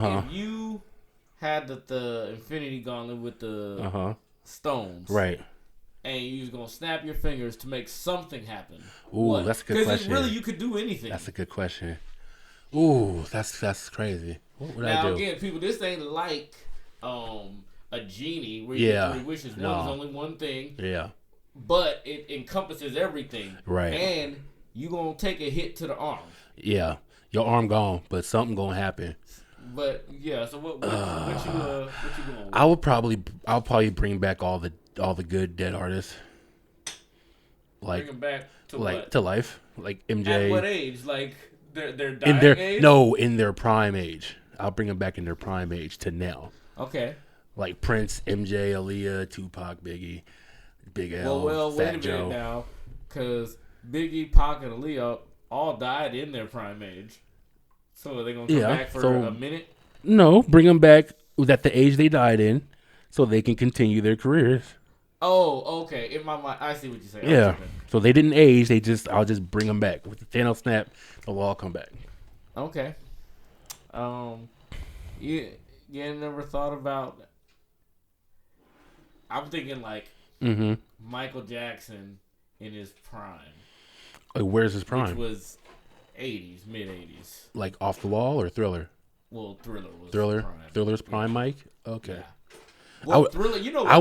if you had the Infinity Gauntlet with the stones, right, and you was gonna snap your fingers to make something happen. Ooh, what? That's a good question. Because really, you could do anything. That's a good question. Ooh, that's crazy. What would I do? Now again, people, this ain't like a genie where you get 3 wishes. One is only one thing. Yeah. But it encompasses everything. Right. And you gonna take a hit to the arm. Yeah. Your arm gone, but something gonna happen. But yeah, so what you going with? I'll probably bring back all the good dead artists. Like bring them back to to life. Like MJ. At what age? Like their dying age? No, in their prime age. I'll bring them back in their prime age to now. Okay. Like Prince, MJ, Aaliyah, Tupac, Biggie, Big L, well, Fat wait a Joe. minute now, because Biggie, Pac, and Aaliyah all died in their prime age. So are they gonna come back for a minute? No, bring them back at the age they died in, so they can continue their careers. Oh, okay. In my mind, I see what you're saying. Yeah. So they didn't age. I'll just bring them back with the Thanos snap. They'll all come back. Okay. You never thought about? I'm thinking like Michael Jackson in his prime. Like, where's his prime? Which was 80s, mid 80s. Like Off the Wall or Thriller? Well, Thriller was Thriller. prime. Thriller's prime, Mike. Okay. Yeah. Well, Thriller, I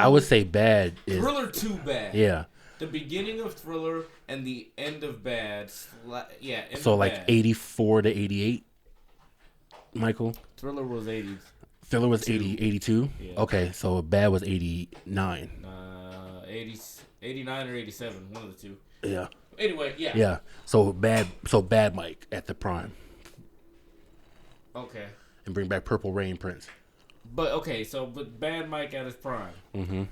would say Bad. Thriller 2 Bad. Yeah. The beginning of Thriller and the end of Bad. So like Bad. 84 to 88. Michael. Thriller was 80s. Thriller was 82? Yeah. Okay, so Bad was 89. 89 or 87, one of the two. Yeah. Anyway, yeah. Yeah. So Bad Mike at the prime. Okay. And bring back Purple Rain Prince. But Bad Mike at his prime. Mm-hmm.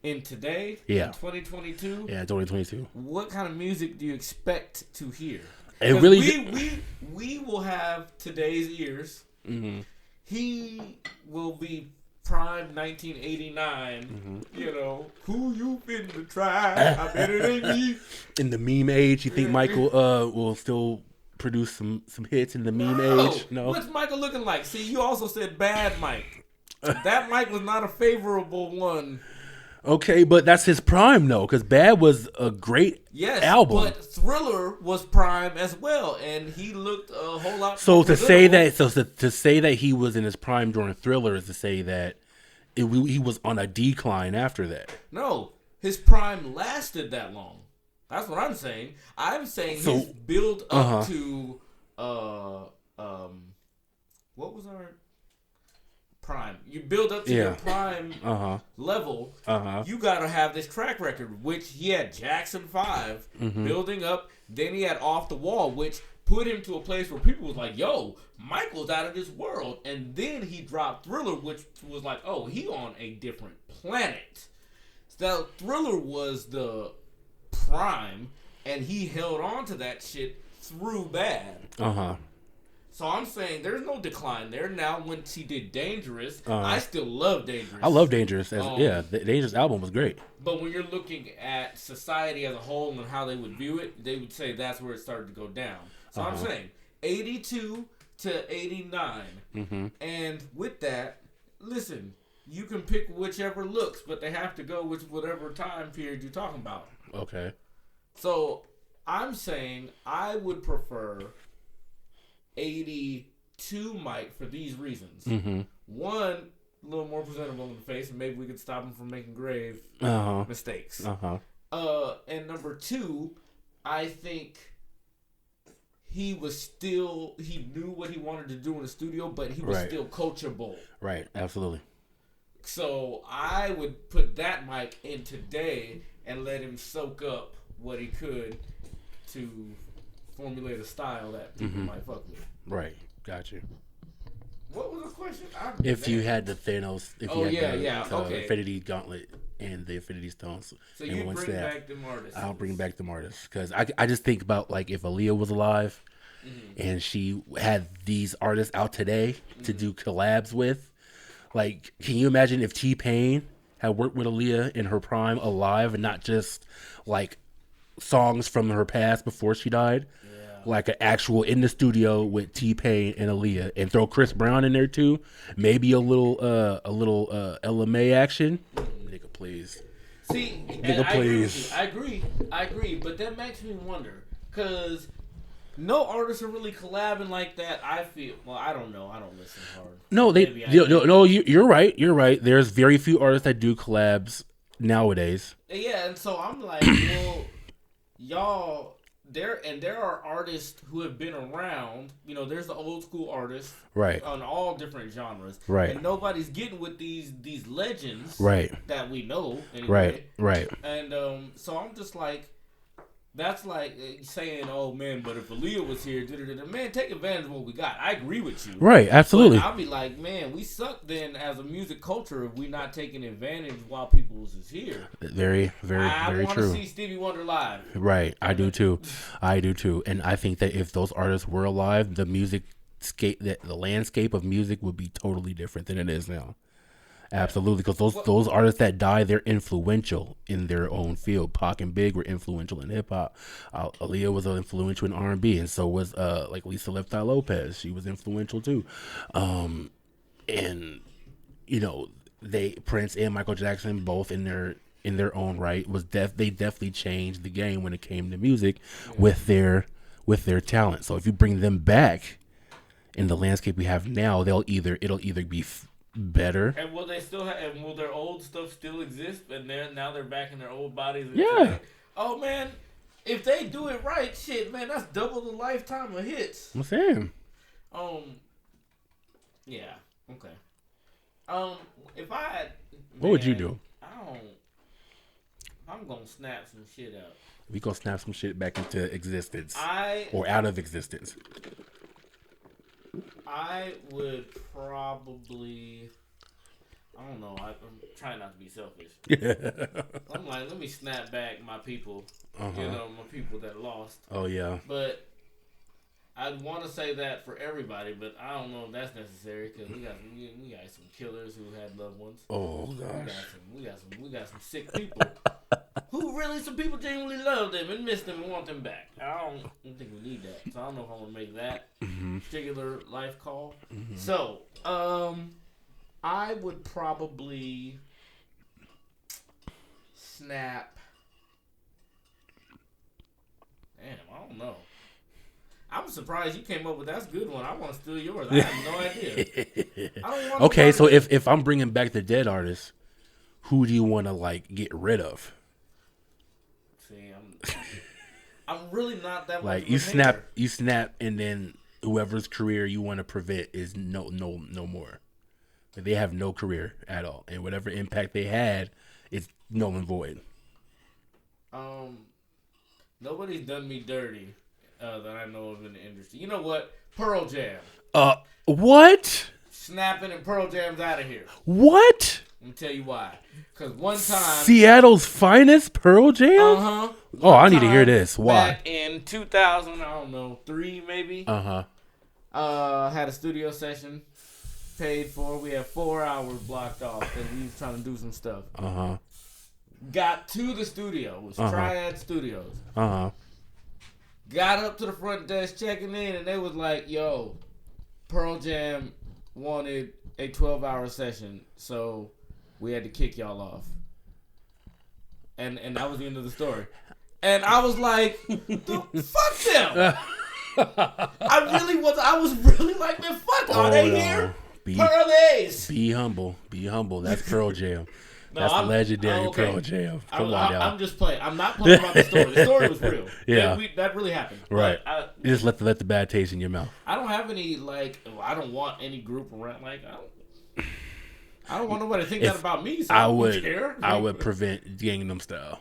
In today, in 2022. Yeah, 2022. What kind of music do you expect to hear? It really we will have today's ears. Mm-hmm. He will be prime 1989. Mm-hmm. You know, who you finna try? I bet it ain't me. In the meme age, you think Michael will still produce some hits in the meme age? No. What's Michael looking like? See, you also said Bad Mike. That Mike was not a favorable one. Okay, but that's his prime, though, because Bad was a great album. But Thriller was prime as well, and he looked a whole lot. So to say that he was in his prime during Thriller is to say that he was on a decline after that. No, his prime lasted that long. That's what I'm saying. I'm saying his build up to what was our prime? You build up to your prime level. You gotta have this track record, which he had Jackson 5 building up. Then he had Off the Wall, which put him to a place where people was like, "Yo, Michael's out of this world." And then he dropped Thriller, which was like, "Oh, he on a different planet." So Thriller was the prime, and he held on to that shit through Bad. So I'm saying there's no decline there. Now, when she did Dangerous, I still love Dangerous. I love Dangerous. The Dangerous album was great. But when you're looking at society as a whole and how they would view it, they would say that's where it started to go down. So I'm saying 82 to 89. And with that, listen, you can pick whichever looks, but they have to go with whatever time period you're talking about. Okay. So I'm saying I would prefer 82 Mike for these reasons. One, a little more presentable in the face, and maybe we could stop him from making grave mistakes. And number two, I think he knew what he wanted to do in the studio, but he was still coachable. Right, absolutely. So I would put that Mike in today and let him soak up what he could to formulate a style that people might fuck with. Right, got you. What was the question? If you had the Thanos, the Infinity Gauntlet and the Infinity Stones, so you bring back the artists. I'll bring back the artists because I just think about like if Aaliyah was alive and she had these artists out today to do collabs with. Like, can you imagine if T-Pain had worked with Aaliyah in her prime alive and not just, like, songs from her past before she died? Yeah. like an actual in the studio with T-Pain and Aaliyah, and throw Chris Brown in there too. Maybe a little LMA action. Nigga, please. See, nigga, please. I agree. But that makes me wonder, because no artists are really collabing like that. I feel. Well, I don't know. I don't listen hard. No, you're right. You're right. There's very few artists that do collabs nowadays. Yeah, and so I'm like, well, y'all. There are artists who have been around. You know, there's the old school artists, right, on all different genres, right, and nobody's getting with these legends, right, that we know, anyway. right. And so I'm just like, that's like saying, oh man, but if Aaliyah was here, man, take advantage of what we got. I agree with you, right? Absolutely. But I'll be like, man, we suck then as a music culture if we're not taking advantage while people is here. Very true. I want to see Stevie Wonder live. Right, I do too. And I think that if those artists were alive, the landscape of music would be totally different than it is now. Absolutely, because those artists that die, they're influential in their own field. Pac and Big were influential in hip hop. Aaliyah was influential in R&B, and so was like Lisa Left Eye Lopez. She was influential too. And you know, Prince and Michael Jackson, both in their own right, they definitely changed the game when it came to music with their talent. So if you bring them back in the landscape we have now, it'll either be better. And will they still have? And will their old stuff still exist? And now they're back in their old bodies. Yeah. Oh man, if they do it right, shit, man, that's double the lifetime of hits. I'm saying. Yeah. Okay. If I. What would you do? I'm gonna snap some shit out. We gonna snap some shit back into existence. Or out of existence. I would probably, I don't know, I'm trying not to be selfish. I'm like, let me snap back my people, my people that lost. Oh, yeah. But I'd want to say that for everybody, but I don't know if that's necessary, because we got some killers who had loved ones. Oh, gosh. We got some sick people. Some people genuinely love them and miss them and want them back. I don't think we need that. So I don't know if I want to make that particular life call. Mm-hmm. So, I would probably snap. Damn, I don't know. I'm surprised you came up with that's a good one. I want to steal yours. I have no idea. I don't want okay, so if I'm bringing back the dead artists, who do you want to like get rid of? See, I'm really not that like much you snap, and then whoever's career you want to prevent is no more. Like they have no career at all, and whatever impact they had, it's null and void. Nobody's done me dirty that I know of in the industry. You know what? Pearl Jam. What? Snapping and Pearl Jam's out of here. What? Let me tell you why. Because one time... Seattle's finest, Pearl Jam? Uh-huh. Oh, I need to hear this. Why? Back in 2003 maybe. Uh-huh. Had a studio session. Paid for. We had 4 hours blocked off because we was trying to do some stuff. Uh-huh. Got to the studio. It was Triad Studios. Uh-huh. Got up to the front desk checking in, and they was like, yo, Pearl Jam wanted a 12-hour session, so we had to kick y'all off. And that was the end of the story. And I was like, fuck them. I was really like, man, fuck, are they here? Pearlies. Be humble. That's Pearl Jam. No, that's legendary Pearl Jam. Come on, y'all. I'm just playing. I'm not playing about the story. The story was real. Yeah. That really happened. Right. You just let the bad taste in your mouth. I don't have any, I don't want any group around. I don't want nobody to think that about me. So I would prevent Gangnam Style.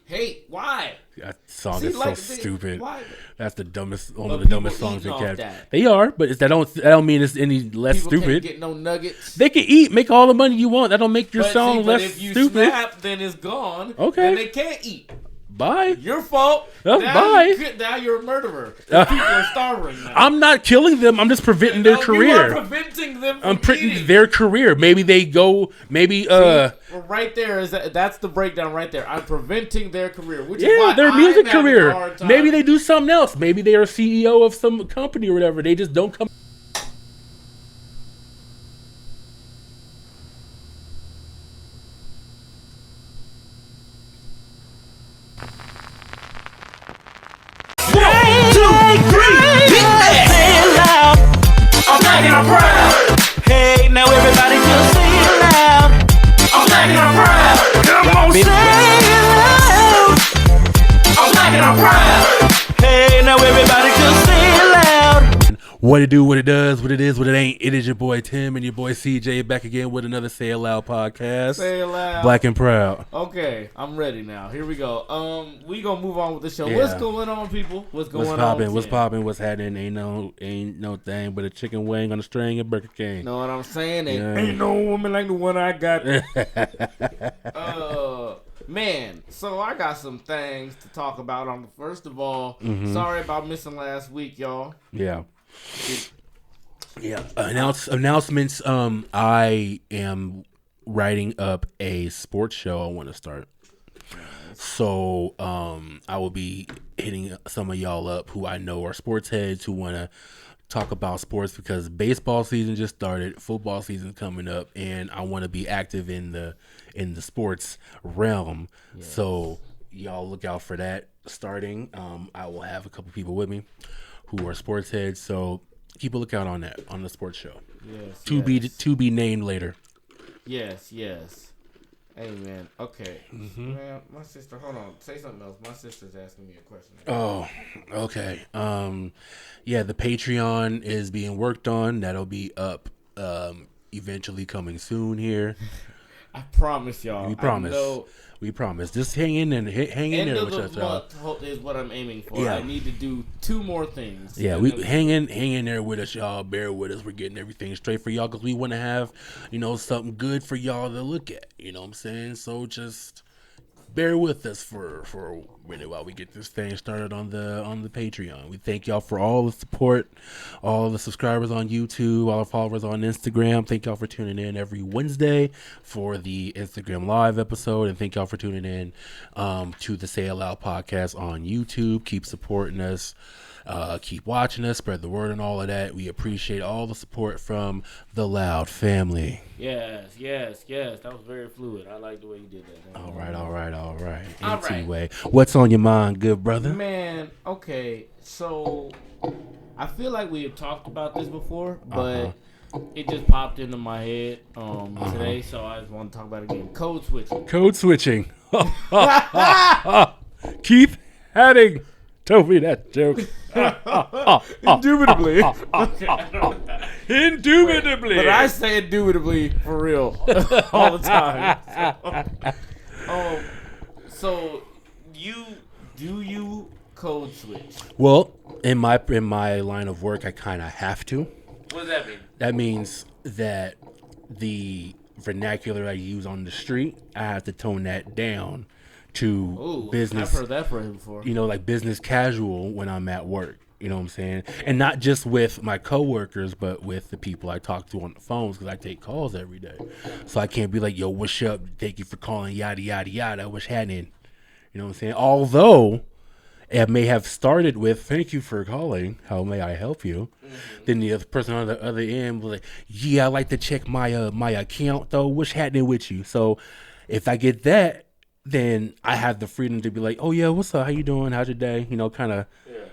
Hey, why? That song is so stupid. Why? That's the dumbest, one of the dumbest songs they kept. They are, but that don't mean it's any less people stupid. Can't get no nuggets. They can eat, make all the money you want. That don't make your song less if you stupid. Snap, then it's gone. Okay. Then they can't eat. Bye. Your fault. Bye. Now you're a murderer. People are starving now. I'm not killing them. I'm just preventing their career. You are preventing them from I'm preventing eating. their career. Maybe they go. Maybe Well, right there that's the breakdown right there. I'm preventing their career, which is why their music I'm having career. a hard time. Maybe they do something else. Maybe they are CEO of some company or whatever. They just don't come. I'm black and I'm proud. Hey, now everybody just say it loud. I'm black and I'm proud. Come on, say it loud. I'm black and I'm proud. Hey, now everybody just say it loud. What it do, what it does, what it is, what it ain't. It is your boy Tim and your boy CJ back again with another Say It Loud podcast. Say it loud. Black and proud. Okay, I'm ready now. Here we go. We gonna move on with the show. Yeah. What's going on, people? What's poppin'? What's poppin'? What's happening? Ain't no thing but a chicken wing on a string at Burger King. Know what I'm saying? Ain't no woman like the one I got. Man, so I got some things to talk about. First of all, sorry about missing last week, y'all. Yeah. Announcements. I am writing up a sports show I want to start. Nice. So I will be hitting some of y'all up who I know are sports heads who want to talk about sports because baseball season just started, football season coming up, and I want to be active in the sports realm. Yes. So y'all look out for that starting. I will have a couple people with me who are sports heads, so keep a lookout on that on the sports show. Yes. To be named later. Yes. Hey man, okay. Man, my sister. Hold on. Say something else. My sister's asking me a question. Oh, okay. Yeah, the Patreon is being worked on. That'll be up eventually coming soon here. I promise y'all. We promise. Just hang in there. Hang in there with us, y'all. Month is what I'm aiming for. Yeah. I need to do 2 more things. Yeah, we hang in there with us, y'all. Bear with us. We're getting everything straight for y'all because we want to have, something good for y'all to look at. You know what I'm saying? So just bear with us for a minute while we get this thing started on the Patreon. We thank y'all for all the support, all the subscribers on YouTube, all the followers on Instagram. Thank y'all for tuning in every Wednesday for the Instagram live episode, and thank y'all for tuning in to the Say It Loud podcast on YouTube. Keep supporting us. Keep watching us, spread the word and all of that. We appreciate all the support from the Loud family. Yes. That was very fluid. I like the way you did that. All right. Anyway, what's on your mind, good brother? Man, okay. So, I feel like we have talked about this before, but it just popped into my head today, so I just want to talk about it again. Code switching. Keith Hadding told me that joke. Indubitably. Indubitably. But I say indubitably for real all the time. So you code switch? Well, in my line of work, I kind of have to. What does that mean? That means that the vernacular I use on the street, I have to tone that down to business. I've heard that from him before. Like business casual when I'm at work. You know what I'm saying? And not just with my coworkers, but with the people I talk to on the phones because I take calls every day. So I can't be like, yo, what's up? Thank you for calling, yada, yada, yada. What's happening? You know what I'm saying? Although it may have started with, thank you for calling. How may I help you? Mm-hmm. Then the other person on the other end was like, yeah, I like to check my account, though. What's happening with you? So if I get that, then I have the freedom to be like, oh, yeah, what's up? How you doing? How's your day? Kind of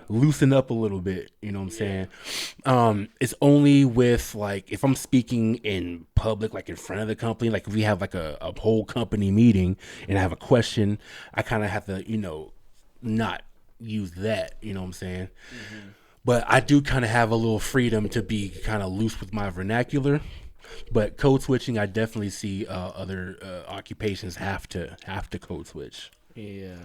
loosen up a little bit. You know what I'm saying? It's only with, like, if I'm speaking in public, like in front of the company, like if we have like a whole company meeting and I have a question, I kind of have to, not use that. You know what I'm saying? Mm-hmm. But I do kind of have a little freedom to be kind of loose with my vernacular. But code switching, I definitely see other occupations have to code switch. Yeah,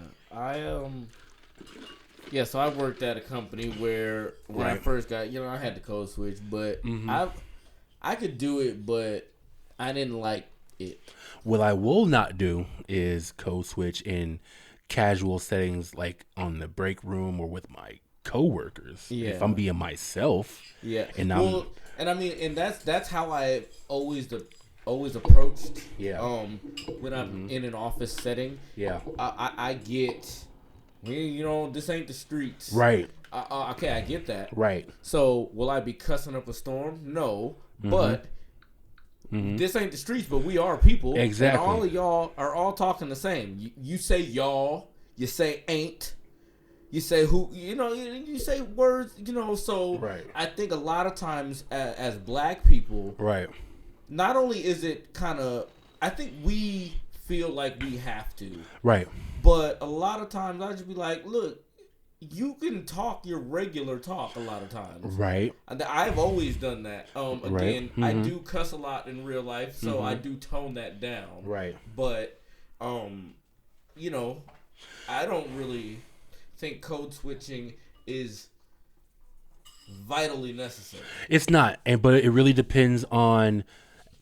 so I worked at a company where when I first got, I had to code switch, but I could do it, but I didn't like it. What I will not do is code switch and casual settings, like on the break room or with my coworkers. Yeah. If I'm being myself. Yeah. And and that's how I always approached. Yeah. When I'm in an office setting. Yeah. I get, this ain't the streets. Right. Okay, I get that. Right. So will I be cussing up a storm? No, but. This ain't the streets, but we are people. Exactly. And all of y'all are all talking the same. You say y'all, you say ain't, you say who, you say words, so right. I think a lot of times as black people, right. not only is it kind of, I think we feel like we have to. Right. But a lot of times I just be like, look, you can talk your regular talk a lot of times. Right. I've always done that. Again, I do cuss a lot in real life, so I do tone that down. Right. But, I don't really think code switching is vitally necessary. It's not, but it really depends on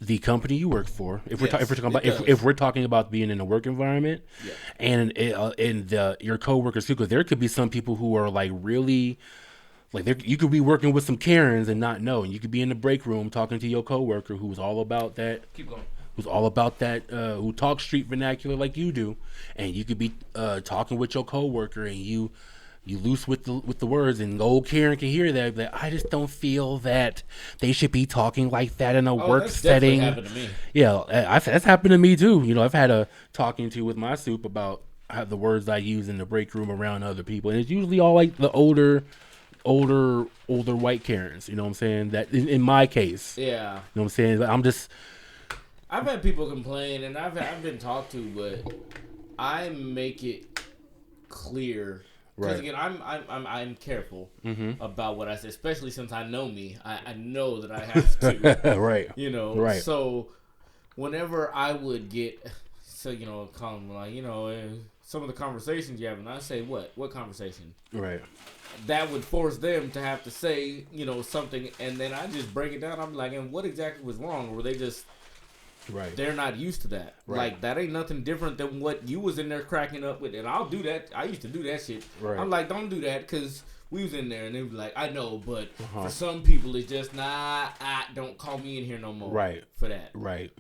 the company you work for. If we're talking about being in a work environment, and your coworkers too, because there could be some people who are like really, like you could be working with some Karens and not know, and you could be in the break room talking to your coworker who's all about that. Keep going. Who's all about that? Who talks street vernacular like you do, and you could be talking with your coworker and you loose with the words, and old Karen can hear that. But I just don't feel that they should be talking like that in a work setting. Happened to me. Yeah, that's happened to me too. I've had a talking to with my soup about how the words I use in the break room around other people, and it's usually all like the older white Karens. You know what I'm saying? That in my case. Yeah. You know what I'm saying? I've had people complain, and I've been talked to, but I make it clear. Because again, I'm careful about what I say, especially since I know me. I know that I have to. Right. Right. So whenever I would get, call them like, some of the conversations you have, and I say, what conversation? Right. That would force them to have to say, something, and then I just break it down. I'm like, and what exactly was wrong? Or were they just... Right. They're not used to that. Right. Like, that ain't nothing different than what you was in there cracking up with. And I'll do that. I used to do that shit. Right. I'm like, don't do that, because we was in there, and they was like, I know, but for some people, it's just, don't call me in here no more. Right. For that. Right.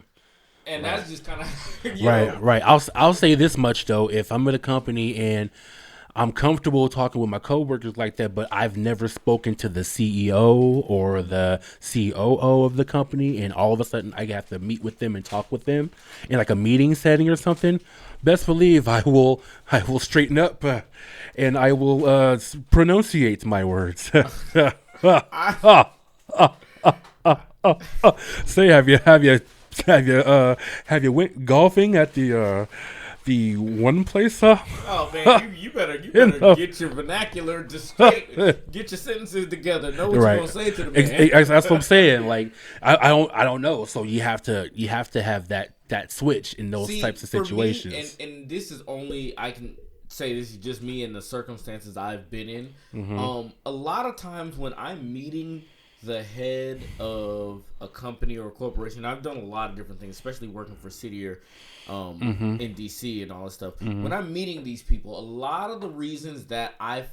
And that's just kind of... Right. I'll say this much, though. If I'm at a company and I'm comfortable talking with my coworkers like that, but I've never spoken to the CEO or the COO of the company, and all of a sudden I have to meet with them and talk with them in like a meeting setting or something, best believe I will straighten up and I will pronunciate my words. Say, have you went golfing at the one place? Oh man, you better get your vernacular just straight. Get your sentences together. Know what you're gonna say to the man. That's what I'm saying. Like I don't know. So you have to have that switch in those types of situations. Me, and this is only, I can say this is just me and the circumstances I've been in. A lot of times when I'm meeting the head of a company or a corporation, I've done a lot of different things, especially working for Citier in DC and all this stuff. When I'm meeting these people, a lot of the reasons that I've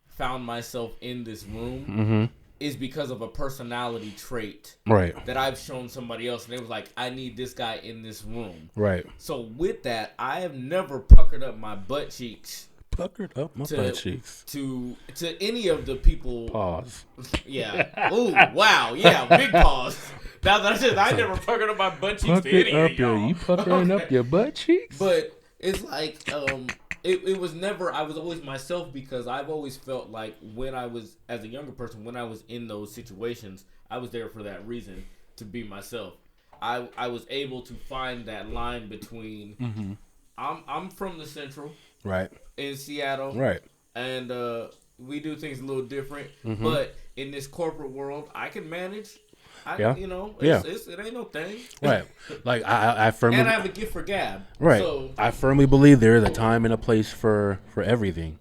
found myself in this room is because of a personality trait that I've shown somebody else, and they was like, I need this guy in this room. Right. So with that, I have never puckered up my butt cheeks. Puckered up my butt cheeks. To any of the people. Pause. Yeah. Ooh, wow. Yeah, big pause. Now that I said, I never puckered up my butt cheeks to any of y'all. You puckering up your butt cheeks? But it's like, it was never, I was always myself, because I've always felt like when I was, as a younger person, when I was in those situations, I was there for that reason, to be myself. I was able to find that line between, I'm from the Central. Right. In Seattle. Right. And we do things a little different. But in this corporate world, I can manage. It ain't no thing. Right. Like I firmly... And I have a gift for gab. Right. So, I firmly believe there is a time and a place for everything.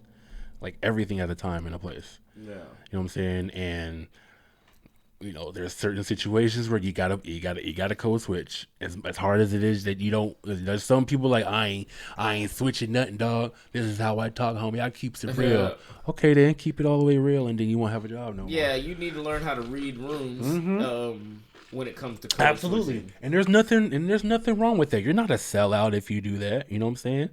Like everything has a time and a place. Yeah. You know what I'm saying? And you know, there's certain situations where you gotta code switch. As hard as it is that you don't. There's some people like I ain't switching nothing, dog. This is how I talk, homie. I keeps it real. Okay, then keep it all the way real, and then you won't have a job no more. Yeah, you need to learn how to read rooms. When it comes to code absolutely, switching. and there's nothing wrong with that. You're not a sellout if you do that. You know what I'm saying?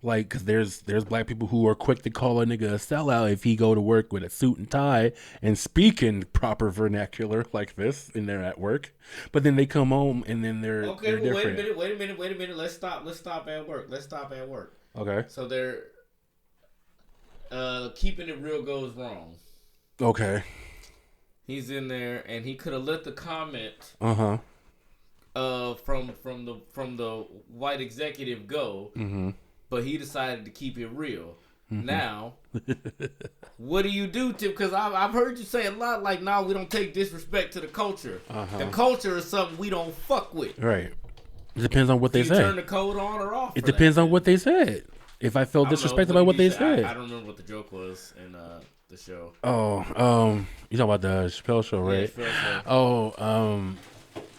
Like, because there's black people who are quick to call a nigga a sellout if he go to work with a suit and tie and speak in proper vernacular like this, and they're at work. But then they come home and then they're different. Wait a minute. Let's stop at work. Okay. So they're keeping it real goes wrong. Okay. He's in there, and he could have let the comment from the white executive go, but he decided to keep it real. Now, what do you do, Tim? Because I've heard you say a lot like, "No, we don't take disrespect to the culture. The culture is something we don't fuck with." Right. It depends on what they say. You turn the code on or off. It depends on what they said. If I felt disrespected by what they said, I don't remember what the joke was in the show. Oh, you talking about the Chappelle show, right? Yeah, Chappelle show. Oh,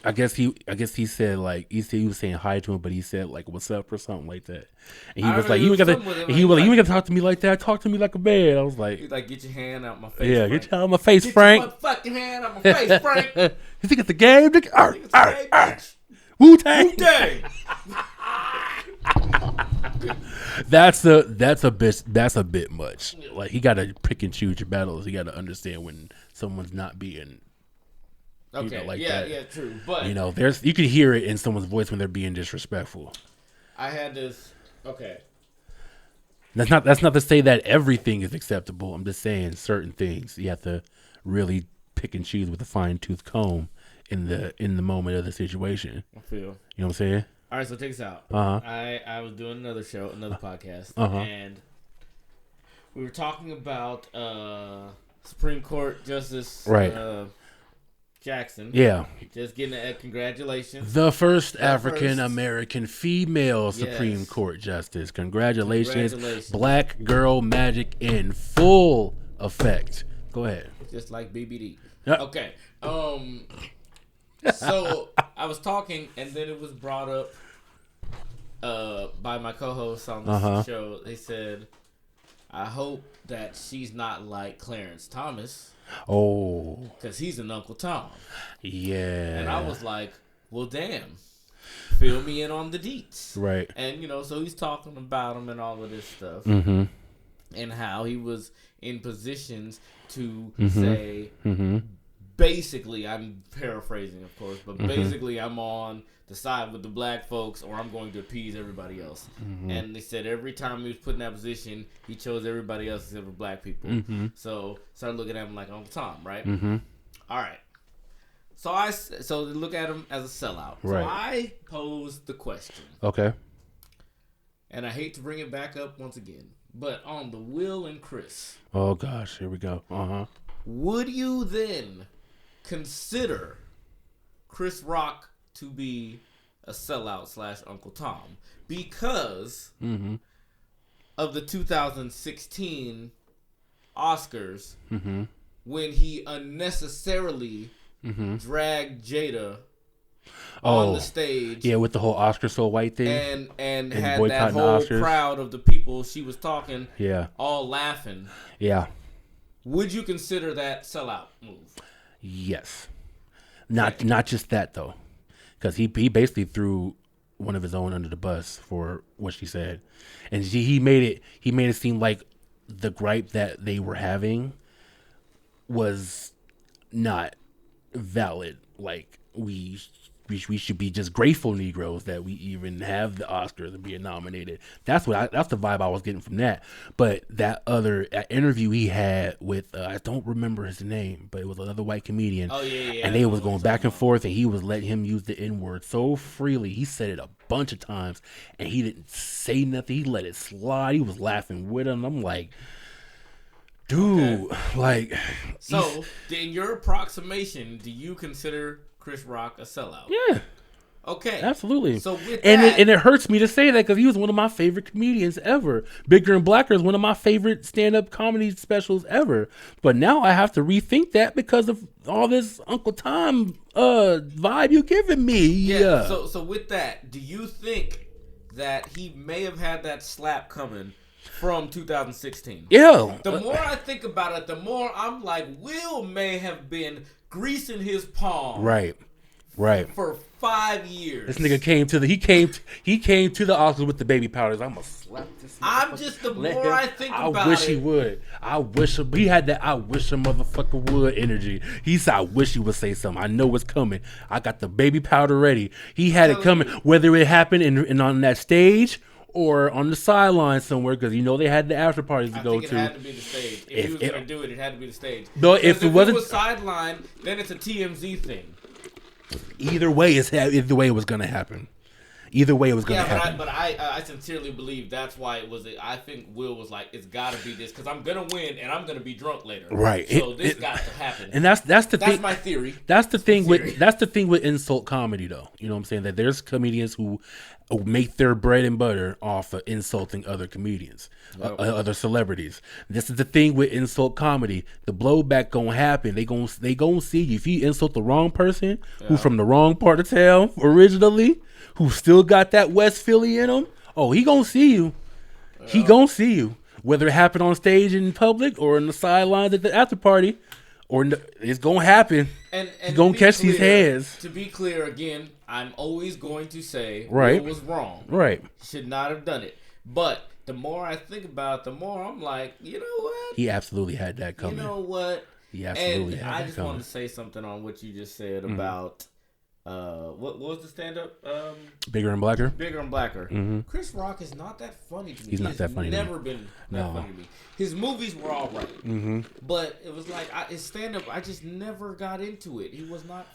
I guess he said like he was saying hi to him, but he said like "what's up" or something like that. And he was like, "You gotta talk to me like that. Talk to me like a man." I was like, he's like, "Get your hand out my face." Yeah, Frank. get your hand out my face, Frank. Get your fucking hand out my face, Frank. You think it's the game? All right. Wu-Tang. That's a bit much. Like, you gotta pick and choose your battles. You gotta understand when someone's not being that. Yeah, true. But you can hear it in someone's voice when they're being disrespectful. I had this. Okay. That's not to say that everything is acceptable. I'm just saying certain things you have to really pick and choose with a fine-tooth comb in the moment of the situation. I feel. You know what I'm saying? All right, so check this out. I was doing another podcast, and we were talking about Supreme Court Justice Jackson. Yeah. Just getting a congratulations. The first African American female Supreme Court Justice. Congratulations. Black girl magic in full effect. Go ahead. Just like BBD. Yep. Okay. So I was talking, and then it was brought up by my co-hosts on this show. They said, I hope that she's not like Clarence Thomas. Oh. Because he's an Uncle Tom. Yeah. And I was like, well, damn. Fill me in on the deets. Right. And, so he's talking about him and all of this stuff. Mm-hmm. And how he was in positions to say, basically, I'm paraphrasing, of course, but basically I'm on the side with the black folks, or I'm going to appease everybody else. And they said every time he was put in that position, he chose everybody else except for black people. So started looking at him like Uncle Tom, right? All right. So they look at him as a sellout. Right. So I posed the question. Okay. And I hate to bring it back up once again, but on the Will and Chris. Oh gosh, here we go. Would you then consider Chris Rock to be a sellout / Uncle Tom because of the 2016 Oscars when he unnecessarily dragged Jada on the stage? Yeah, with the whole Oscar so white thing. And had that whole crowd of the people she was talking all laughing. Yeah. Would you consider that sellout move? Yes. Not just that though, because he basically threw one of his own under the bus for what she said, and he made it seem like the gripe that they were having was not valid. Like we should be just grateful Negroes that we even have the Oscars and being nominated. That's the vibe I was getting from that. But that other interview he had with I don't remember his name, but it was another white comedian. Oh yeah. And they was going back and forth, and he was letting him use the N-word so freely. He said it a bunch of times, and he didn't say nothing. He let it slide. He was laughing with him. I'm like, dude, like. So, in your approximation, do you consider Chris Rock a sellout? Yeah. Okay. Absolutely. So with and that, it hurts me to say that because he was one of my favorite comedians ever. Bigger and Blacker is one of my favorite stand-up comedy specials ever. But now I have to rethink that because of all this Uncle Tom vibe you're giving me. Yeah. So with that, do you think that he may have had that slap coming from 2016? Yeah. The more I think about it, the more I'm like, Will may have been greasing his palm. Right. For 5 years. This nigga came to the Oscars with the baby powders. I'm gonna slap this. I'm just the more I think about it. I wish he would. I wish he had that. I wish a motherfucker would energy. He said, I wish he would say something. I know what's coming. I got the baby powder ready. He had it coming. Whether it happened in on that stage or on the sideline somewhere, because they had the after parties to go to. It had to be the stage. If he was gonna do it, it had to be the stage. No, if it was sideline, then it's a TMZ thing. Either way, it was gonna happen. Either way, it was gonna happen. But I sincerely believe that's why it was. I think Will was like, it's got to be this because I'm gonna win and I'm gonna be drunk later. Right. So this got to happen. And that's the thing. That's my theory. That's the thing with insult comedy, though. You know what I'm saying? That there's comedians who make their bread and butter off of insulting other comedians, other celebrities. This is the thing with insult comedy. The blowback gonna happen. They gonna see you if you insult the wrong person who from the wrong part of town originally, who still got that West Philly in him. Oh, he gonna see you. He gonna see you. Whether it happened on stage in public or in the sidelines at the after party, it's gonna happen. And he's gonna catch these hands. To be clear, again, I'm always going to say Will was wrong. Right. Should not have done it. But the more I think about it, the more I'm like, you know what? He absolutely had that coming. You know what? He absolutely had that coming. I just wanted to say something on what you just said about what was the stand-up? Bigger and Blacker. Bigger and Blacker. Mm-hmm. Chris Rock is not that funny to me. He's not that funny. Never been that funny to me. His movies were all right, but it was like his stand-up. I just never got into it. He was not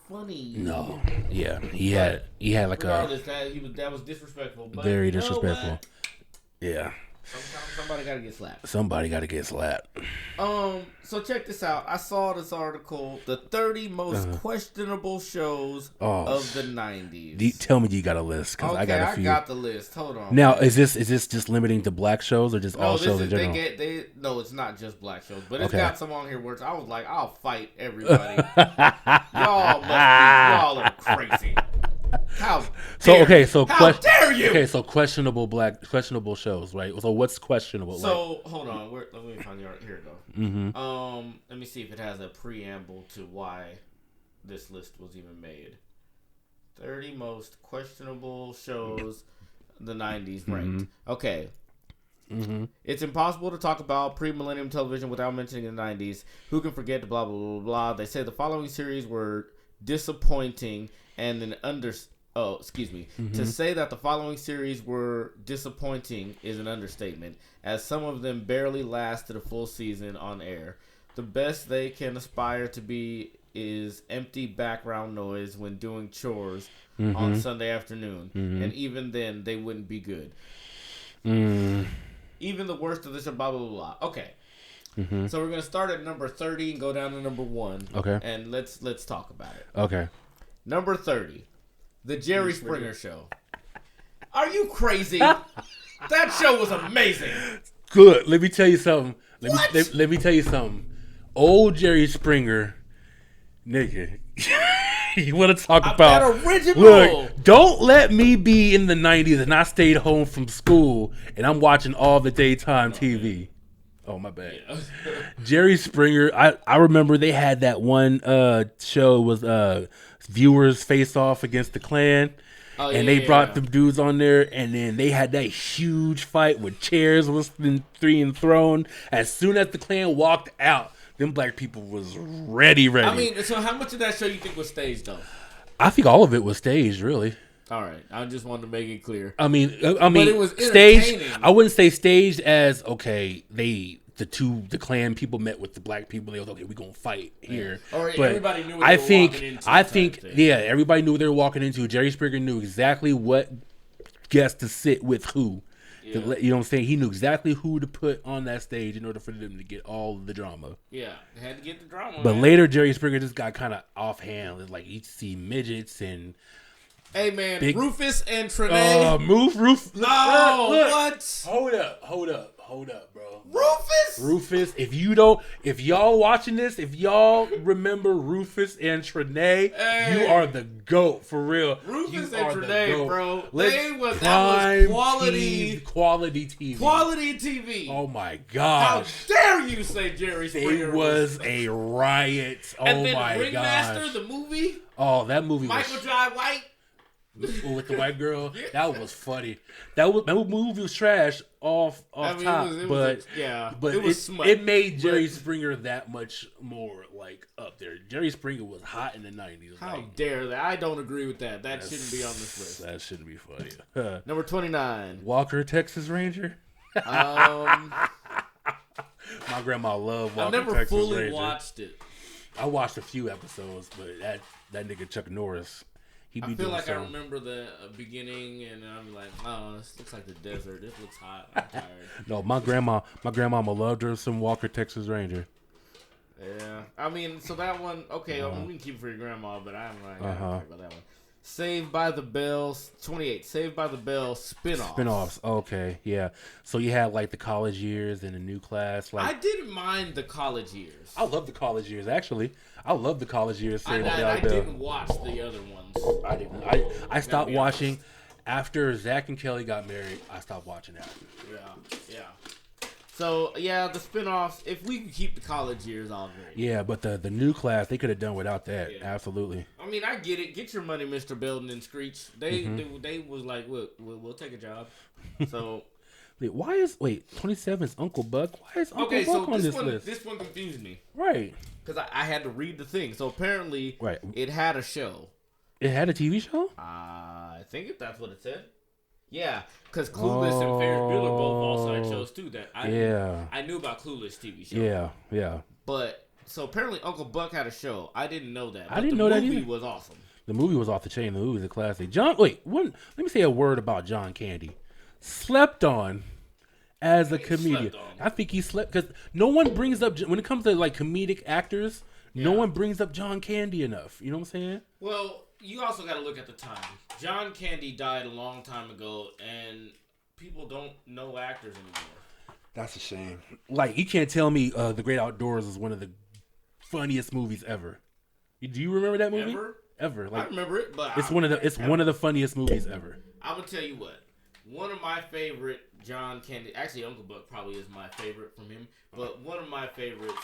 funny. No. Yeah. He had like that was disrespectful. But very disrespectful. Yeah. Somebody got to get slapped. Somebody got to get slapped. So check this out. I saw this article, the 30 most questionable shows of the 90s. Tell me you got a list, because I got a few. I got the list. Hold on. Now, is this just limiting to black shows or just all shows in general? No, it's not just black shows, but it's got some on here where I was like, I'll fight everybody. Y'all are crazy. How dare you? Okay, so questionable shows, right? So what's questionable? So hold on, let me find here it go. Let me see if it has a preamble to why this list was even made. 30 most questionable shows the 90s ranked. Okay. It's impossible to talk about pre-millennium television without mentioning the 90s. Who can forget the blah blah blah blah? They say the following series were disappointing and to say that the following series were disappointing is an understatement, as some of them barely lasted a full season on air. The best they can aspire to be is empty background noise when doing chores on Sunday afternoon, and even then they wouldn't be good. Even the worst of the show, blah blah blah. Okay. So we're gonna start at number 30 and go down to number 1. Okay. And let's talk about it. Okay. Number 30, The Jerry Springer Show. Are you crazy? That show was amazing. Good. Let me tell you something. Let me tell you something. Old Jerry Springer, nigga. You want to talk about that original? Look, don't let me be in the 90s and I stayed home from school and I'm watching all the daytime TV. Oh, my bad. Yeah. Jerry Springer, I remember they had that one show was Viewers Face Off Against the Klan. And they brought them dudes on there, and then they had that huge fight with chairs was being thrown. As soon as the Klan walked out, them black people was ready. I mean, so how much of that show you think was staged, though? I think all of it was staged, really. All right, I just wanted to make it clear. I mean, but it was staged. I wouldn't say staged as okay. The Klan people met with the black people. They was okay. We gonna fight here. Or but everybody knew what they were walking into. I think everybody knew what they were walking into. Jerry Springer knew exactly what guests to sit with who. Yeah. You know what I'm saying? He knew exactly who to put on that stage in order for them to get all the drama. Yeah, they had to get the drama. But later, Jerry Springer just got kind of offhand. Like you see midgets and Hey man, Rufus and Trey. Rufus. No, look. what? Hold up, bro. Rufus. If y'all watching this, if y'all remember Rufus and Trey, you are the GOAT for real. Rufus and Trey, bro. That was quality TV. Quality TV. Oh my gosh! How dare you say Jerry Springer? It was a riot. Oh and then my gosh! Ringmaster, the movie. Oh, that movie. Michael Jai White. With the white girl, that was funny. That movie was trash off top, but it made Jerry Springer that much more like up there. Jerry Springer was hot in the 90s. How dare that? I don't agree with that. That shouldn't be on this list. That shouldn't be funny. Number 29, Walker, Texas Ranger. My grandma loved Walker, I never Texas fully Ranger. watched it. I watched a few episodes, but that nigga Chuck Norris. I feel like I remember the beginning, and I'm like, oh, this looks like the desert. This looks hot. I'm tired. No, my grandmama loved her some Walker, Texas Ranger. Yeah, I mean, so that one, okay, we can keep it for your grandma, but I'm like, I don't care about that one. Saved by the Bell, 28. Saved by the Bell spinoffs. Okay, yeah. So you had like the college years and a new class. Like I didn't mind the college years. I love the college years actually. I love the college years. I didn't watch the other ones. I didn't. I stopped watching after Zach and Kelly got married. I stopped watching that. Yeah. So, yeah, the spinoffs, if we could keep the college years, all great. Yeah, but the new class, they could have done without that. Yeah. Absolutely. I mean, I get it. Get your money, Mr. Belden and Screech. They was like, look, we'll take a job. So. Why is 27 is Uncle Buck? Why is Uncle Buck on this list? This one confused me. Right. Because I had to read the thing. So, apparently, it had a show. It had a TV show? I think that's what it said. Yeah, because Clueless and Ferris Bueller both also had shows too. That I knew about Clueless TV show. Yeah. But so apparently Uncle Buck had a show. I didn't know that. I didn't know that either. The movie was awesome. The movie was off the chain. The movie was a classic. Let me say a word about John Candy. Slept on as a comedian. I think he slept because no one brings up when it comes to like comedic actors. Yeah. No one brings up John Candy enough. You know what I'm saying? Well, you also got to look at the time. John Candy died a long time ago, and people don't know actors anymore. That's a shame. Like, you can't tell me The Great Outdoors is one of the funniest movies ever. Do you remember that movie? Ever. Like, I remember it, but it's one of the funniest movies ever. I would tell you what. One of my favorite John Candy, actually Uncle Buck probably is my favorite from him, but one of my favorites,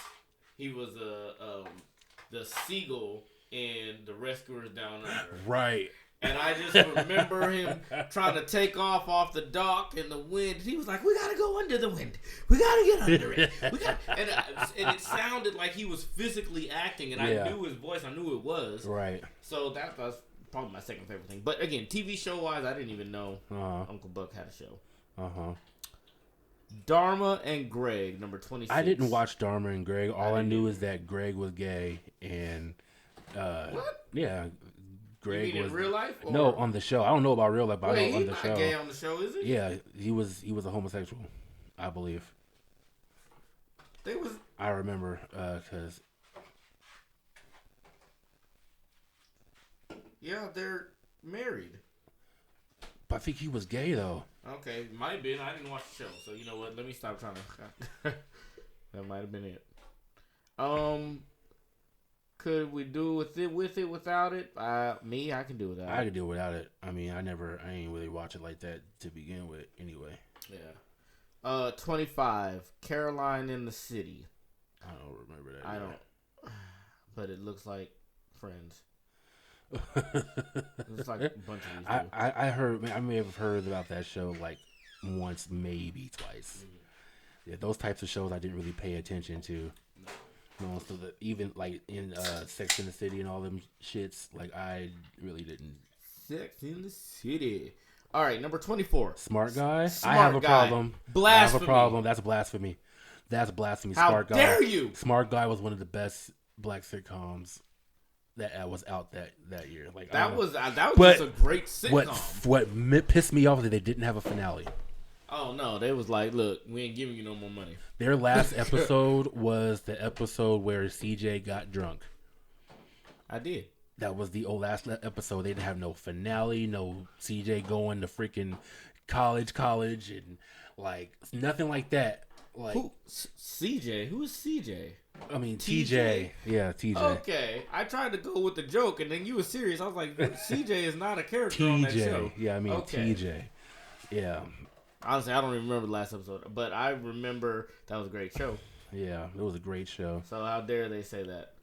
he was the seagull in The Rescuers Down Under. Right. And I just remember him trying to take off the dock in the wind. He was like, "We gotta go under the wind. We gotta get under it." And it sounded like he was physically acting, and I knew his voice. I knew it was. Right. So that was probably my second favorite thing. But again, TV show wise, I didn't even know Uncle Buck had a show. Dharma and Greg, number 26. I didn't watch Dharma and Greg. All I knew is that Greg was gay, and what? Yeah. Greg was in real life? Or? No, on the show. I don't know about real life, but I know on the show. He's not gay on the show, is he? Yeah, he was a homosexual, I believe. I remember because. Yeah, they're married. But I think he was gay though. Okay, might have been. I didn't watch the show, so you know what? Let me stop trying to. That might have been it. Could we do with it, without it? Me, I can do without it. I can do without it. I mean, I ain't really watch it like that to begin with, anyway. Yeah. 25, Caroline in the City. I don't remember that. I don't. But it looks like Friends. It's like a bunch of these. I heard. I may have heard about that show like once, maybe twice. Mm-hmm. Yeah, those types of shows I didn't really pay attention to. No, so even like in Sex in the City and all them shits, like I really didn't. Sex in the City. All right, number 24. Smart Guy. I have a problem. Blasphemy. I have a problem. That's blasphemy. That's blasphemy. Smart Guy. How dare you? Smart Guy was one of the best black sitcoms that was out that year. Like that was just a great sitcom. What pissed me off is that they didn't have a finale. Oh no, they was like, look, we ain't giving you no more money. Their last episode was the episode where CJ got drunk. I did. that was the last episode. They didn't have no finale, no CJ going to freaking college, and like nothing like that. Like CJ? Who is CJ? I mean TJ. Yeah, TJ. Okay, I tried to go with the joke, and then you were serious. I was like, CJ is not a character on that show. Yeah, I mean TJ. Yeah. Honestly, I don't even remember the last episode, but I remember that was a great show. Yeah, it was a great show. So how dare they say that?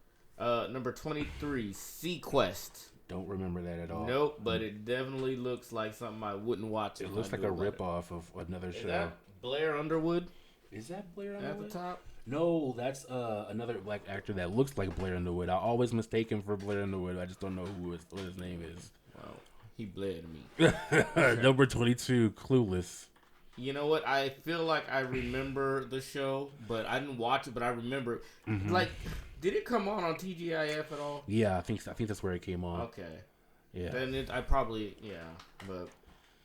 Number 23, Sequest. Don't remember that at all. Nope, but it definitely looks like something I wouldn't watch. It looks like a ripoff of another show. Is that Blair Underwood? Is that Blair Underwood? At the top? No, that's another black actor that looks like Blair Underwood. I always mistake him for Blair Underwood. I just don't know what his name is. Wow, he bled me. Number 22, Clueless. You know what? I feel like I remember the show, but I didn't watch it. But I remember, like, did it come on TGIF at all? Yeah, I think that's where it came on. Okay. Yeah. Then I probably but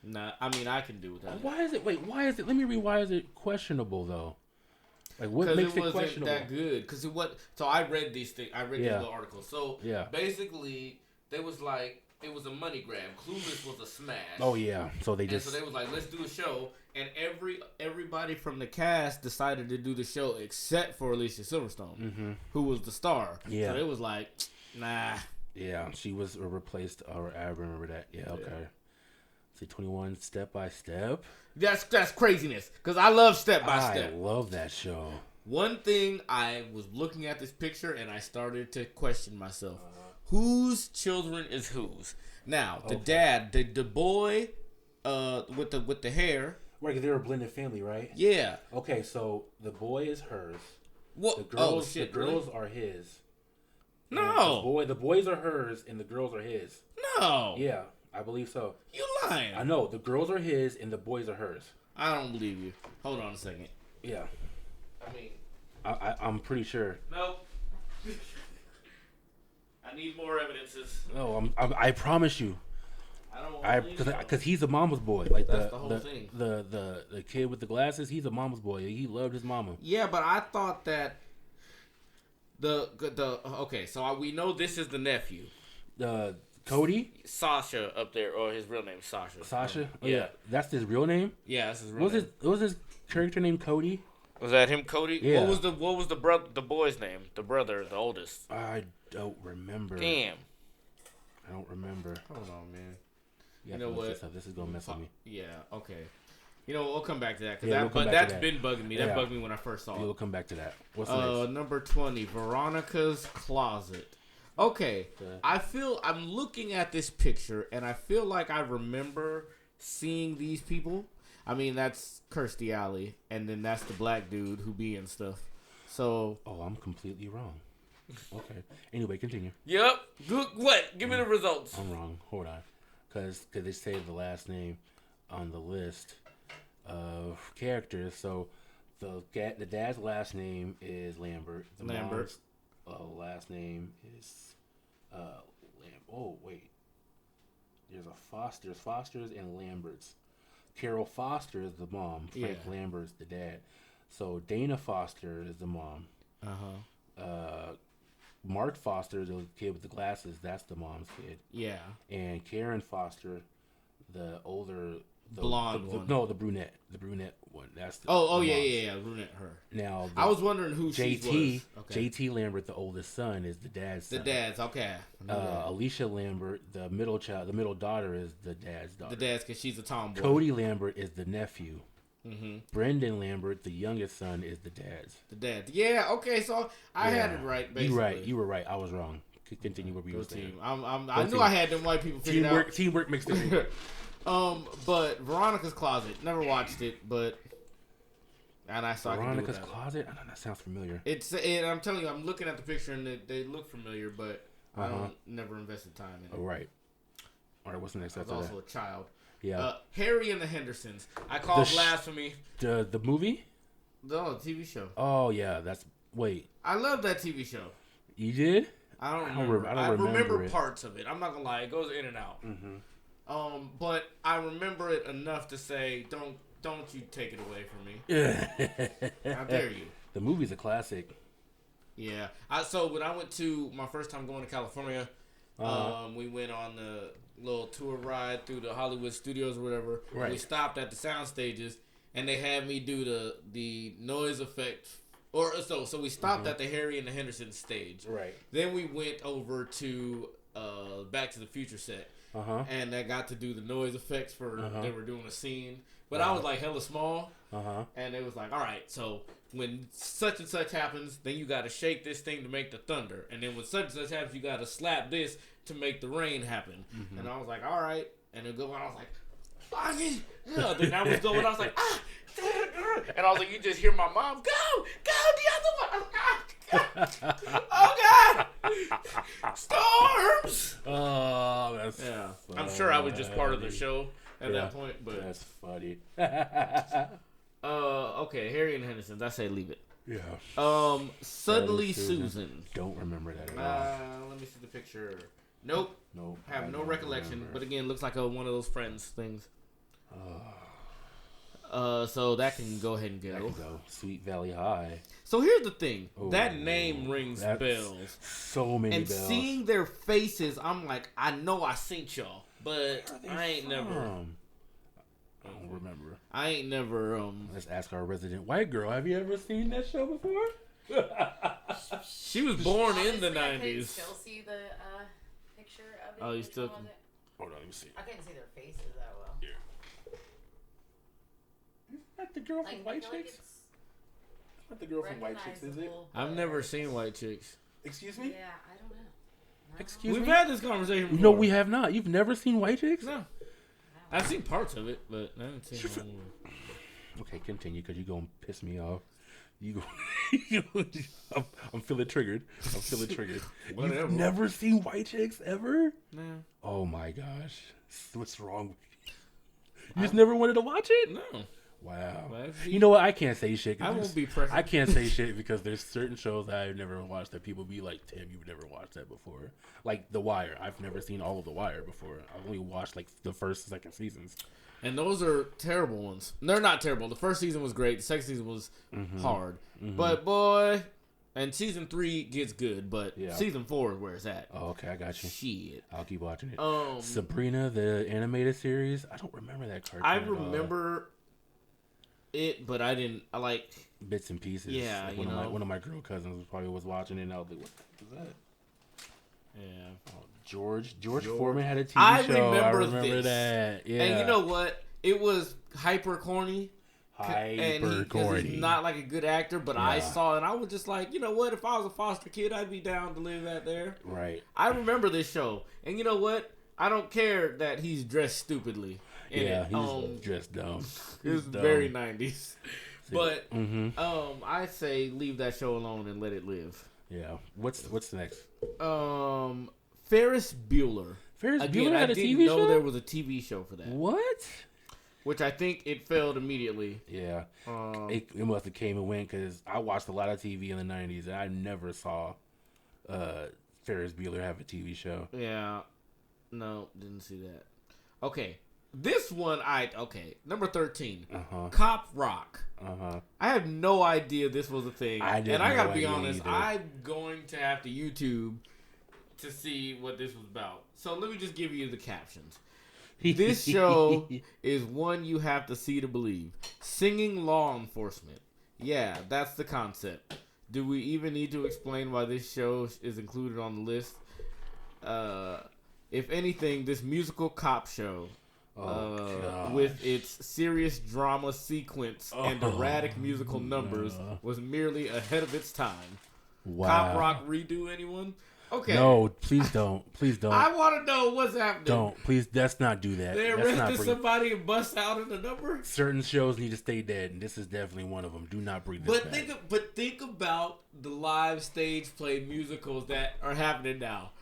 nah. I mean, I can do that. Why is it? Let me read. Why is it questionable though? Like, what makes it questionable? That good? Because it was. So I read these things. I read these little articles. So basically, they was like. It was a money grab. Clueless was a smash. Oh yeah, so they so they was like, let's do a show, and everybody from the cast decided to do the show except for Alicia Silverstone, who was the star. Yeah, so it was like, nah. Yeah, she was replaced. Or I remember that. Yeah, okay. See, 21 Step by Step. That's craziness because I love Step by Step. I love that show. One thing, I was looking at this picture and I started to question myself. Whose children is whose? Now, the dad, the boy with the hair. Right, because they're a blended family, right? Yeah. Okay, so the boy is hers. What? The girls are his. No. The boys are hers and the girls are his. No. Yeah, I believe so. You lying. I know. The girls are his and the boys are hers. I don't believe you. Hold on a second. Yeah. I mean. I'm pretty sure. Nope. I need more evidences. No, I promise you. I don't want to because he's a mama's boy. Like that's the whole thing. The kid with the glasses, he's a mama's boy. He loved his mama. Yeah, but I thought that okay, so we know this is the nephew. Cody? Sasha up there, or his real name Sasha. Sasha? Oh, yeah. That's his real name? Yeah, that's his real name. Was his character named Cody? Was that him, Cody? Yeah. What was the boy's name? The brother, the oldest. I don't remember. Damn. I don't remember. Hold on, man. You know what? This is gonna mess with me. Yeah. Okay. You know, we'll come back to that. That's been bugging me. That bugged me when I first saw it. We'll come back to that. What's next? Number 20, Veronica's Closet. Okay. I'm looking at this picture, and I feel like I remember seeing these people. I mean, that's Kirstie Alley, and then that's the black dude who be in stuff. So. Oh, I'm completely wrong. Okay. Anyway, continue. Yep. Good. What? Give me the results. I'm wrong. Hold on. Because they saved the last name on the list of characters. So the dad's last name is Lambert. The mom's last name is oh wait. There's Fosters and Lamberts. Carol Foster is the mom. Frank Lambert is the dad. So Dana Foster is the mom. Mark Foster, the kid with the glasses, that's the mom's kid. Yeah. And Karen Foster, the older... blonde one. No, the brunette. The brunette one. That's the yeah. Brunette, her. Now, I was wondering who she was. Okay. JT Lambert, the oldest son, is the dad's son. The dad's, okay. Alicia Lambert, the middle daughter, is the dad's daughter. The dad's, because she's a tomboy. Cody Lambert is the nephew. Brendan Lambert, the youngest son, is the dad's. The dad. Yeah, okay, so I had it right, basically. You were right. I was wrong. Continue what you were saying. I knew I had them white people figured out. Teamwork makes the but Veronica's Closet, never watched it, and I saw Veronica's Closet. I know that sounds familiar. I'm telling you, I'm looking at the picture and they look familiar, but I never invested time in it. Oh, right. All right, what's the next I was after also that? a child. Yeah. Harry and the Hendersons. I call blasphemy. The movie? No, the TV show. Oh yeah, wait. I love that TV show. You did? I don't remember. I remember parts of it. I'm not gonna lie, it goes in and out. But I remember it enough to say, don't you take it away from me. How dare you? The movie's a classic. Yeah. So when I went to my first time going to California, We went on the little tour ride through the Hollywood studios or whatever. Right. We stopped at the sound stages, and they had me do the noise effect. So we stopped at the Harry and the Henderson stage. Right. Then we went over to Back to the Future set. And I got to do the noise effects for they were doing a scene. But I was like hella small. And it was like, all right, so when such and such happens, then you got to shake this thing to make the thunder. And then when such and such happens, you got to slap this to make the rain happen. And I was like, all right. And then go on, I was like, yeah. Then I was going, I was like, and I was like, you just hear my mom, go, the other one. Oh, God. Storms. Oh, that's I'm sure I was just part of the show at that point, but that's funny. Okay, Harry and Henderson's. I say leave it. Yeah. Suddenly Susan. Don't remember that at all. Let me see the picture. Nope. I have no recollection. Remember. But again, looks like one of those Friends things. So that can go ahead and go. Sweet Valley High. So here's the thing. That name rings bells. So many bells. And seeing their faces, I'm like, I know I seen y'all, but I ain't never. I don't remember. I ain't never. Let's ask our resident white girl. Have you ever seen that show before? She was born in the 90s. I can still see the picture of it. Oh, you still can. Hold on, let me see. I couldn't see their faces that well. Yeah. Isn't that the girl from White Chicks? Isn't that the girl from White Chicks, is it? I've never seen White Chicks. Excuse me? Yeah, I don't know. No. Excuse me? We've had this conversation before. No, we have not. You've never seen White Chicks? No. I've seen parts of it, but I haven't seen the whole movie. Okay, continue, because you're going to piss me off. I'm feeling triggered. Whatever. You've never seen White Chicks ever? No. Oh my gosh. What's wrong with you? You just never wanted to watch it? No. Wow. You know what? I can't say shit. I won't be pressured. I can't say shit because there's certain shows that I've never watched that people be like, Tim, you've never watched that before. Like The Wire. I've never seen all of The Wire before. I've only watched like the first and second seasons. And those are terrible ones. They're not terrible. The first season was great. The second season was hard. But boy, and season 3 gets good, but season 4 is where it's at. Oh, okay, I got you. Shit. I'll keep watching it. Sabrina, the animated series. I don't remember that cartoon. I remember it, but I didn't. I like bits and pieces. Yeah, like one of my girl cousins probably was watching it, and I was like, "What is that?" Yeah. Oh, George Foreman had a TV show. I remember that. Yeah. And you know what? It was hyper corny. Hyper corny. He's not like a good actor, but I saw it and I was just like, you know what? If I was a foster kid, I'd be down to live out there. Right. I remember this show, and you know what? I don't care that he's dressed stupidly. He's dressed dumb. It's very 90s. But I say leave that show alone and let it live. Yeah. What's next? Ferris Bueller. Ferris Bueller had a TV show? I didn't know there was a TV show for that. What? Which I think it failed immediately. Yeah. It must have came and went because I watched a lot of TV in the 90s and I never saw Ferris Bueller have a TV show. Yeah. No, didn't see that. Okay. This one, number 13, Cop Rock. I have no idea this was a thing. I gotta be honest, either. I'm going to have to YouTube to see what this was about. So let me just give you the captions. This show is one you have to see to believe. Singing law enforcement. Yeah, that's the concept. Do we even need to explain why this show is included on the list? If anything, this musical cop show, with its serious drama sequence and erratic musical numbers, was merely ahead of its time. Wow. Cop Rock redo anyone? Okay. No, please don't. Please don't. I want to know what's happening. Don't. Please, let's not do that. They arrested somebody and bust out in the number? Certain shows need to stay dead, and this is definitely one of them. Do not bring this back. Think about the live stage play musicals that are happening now.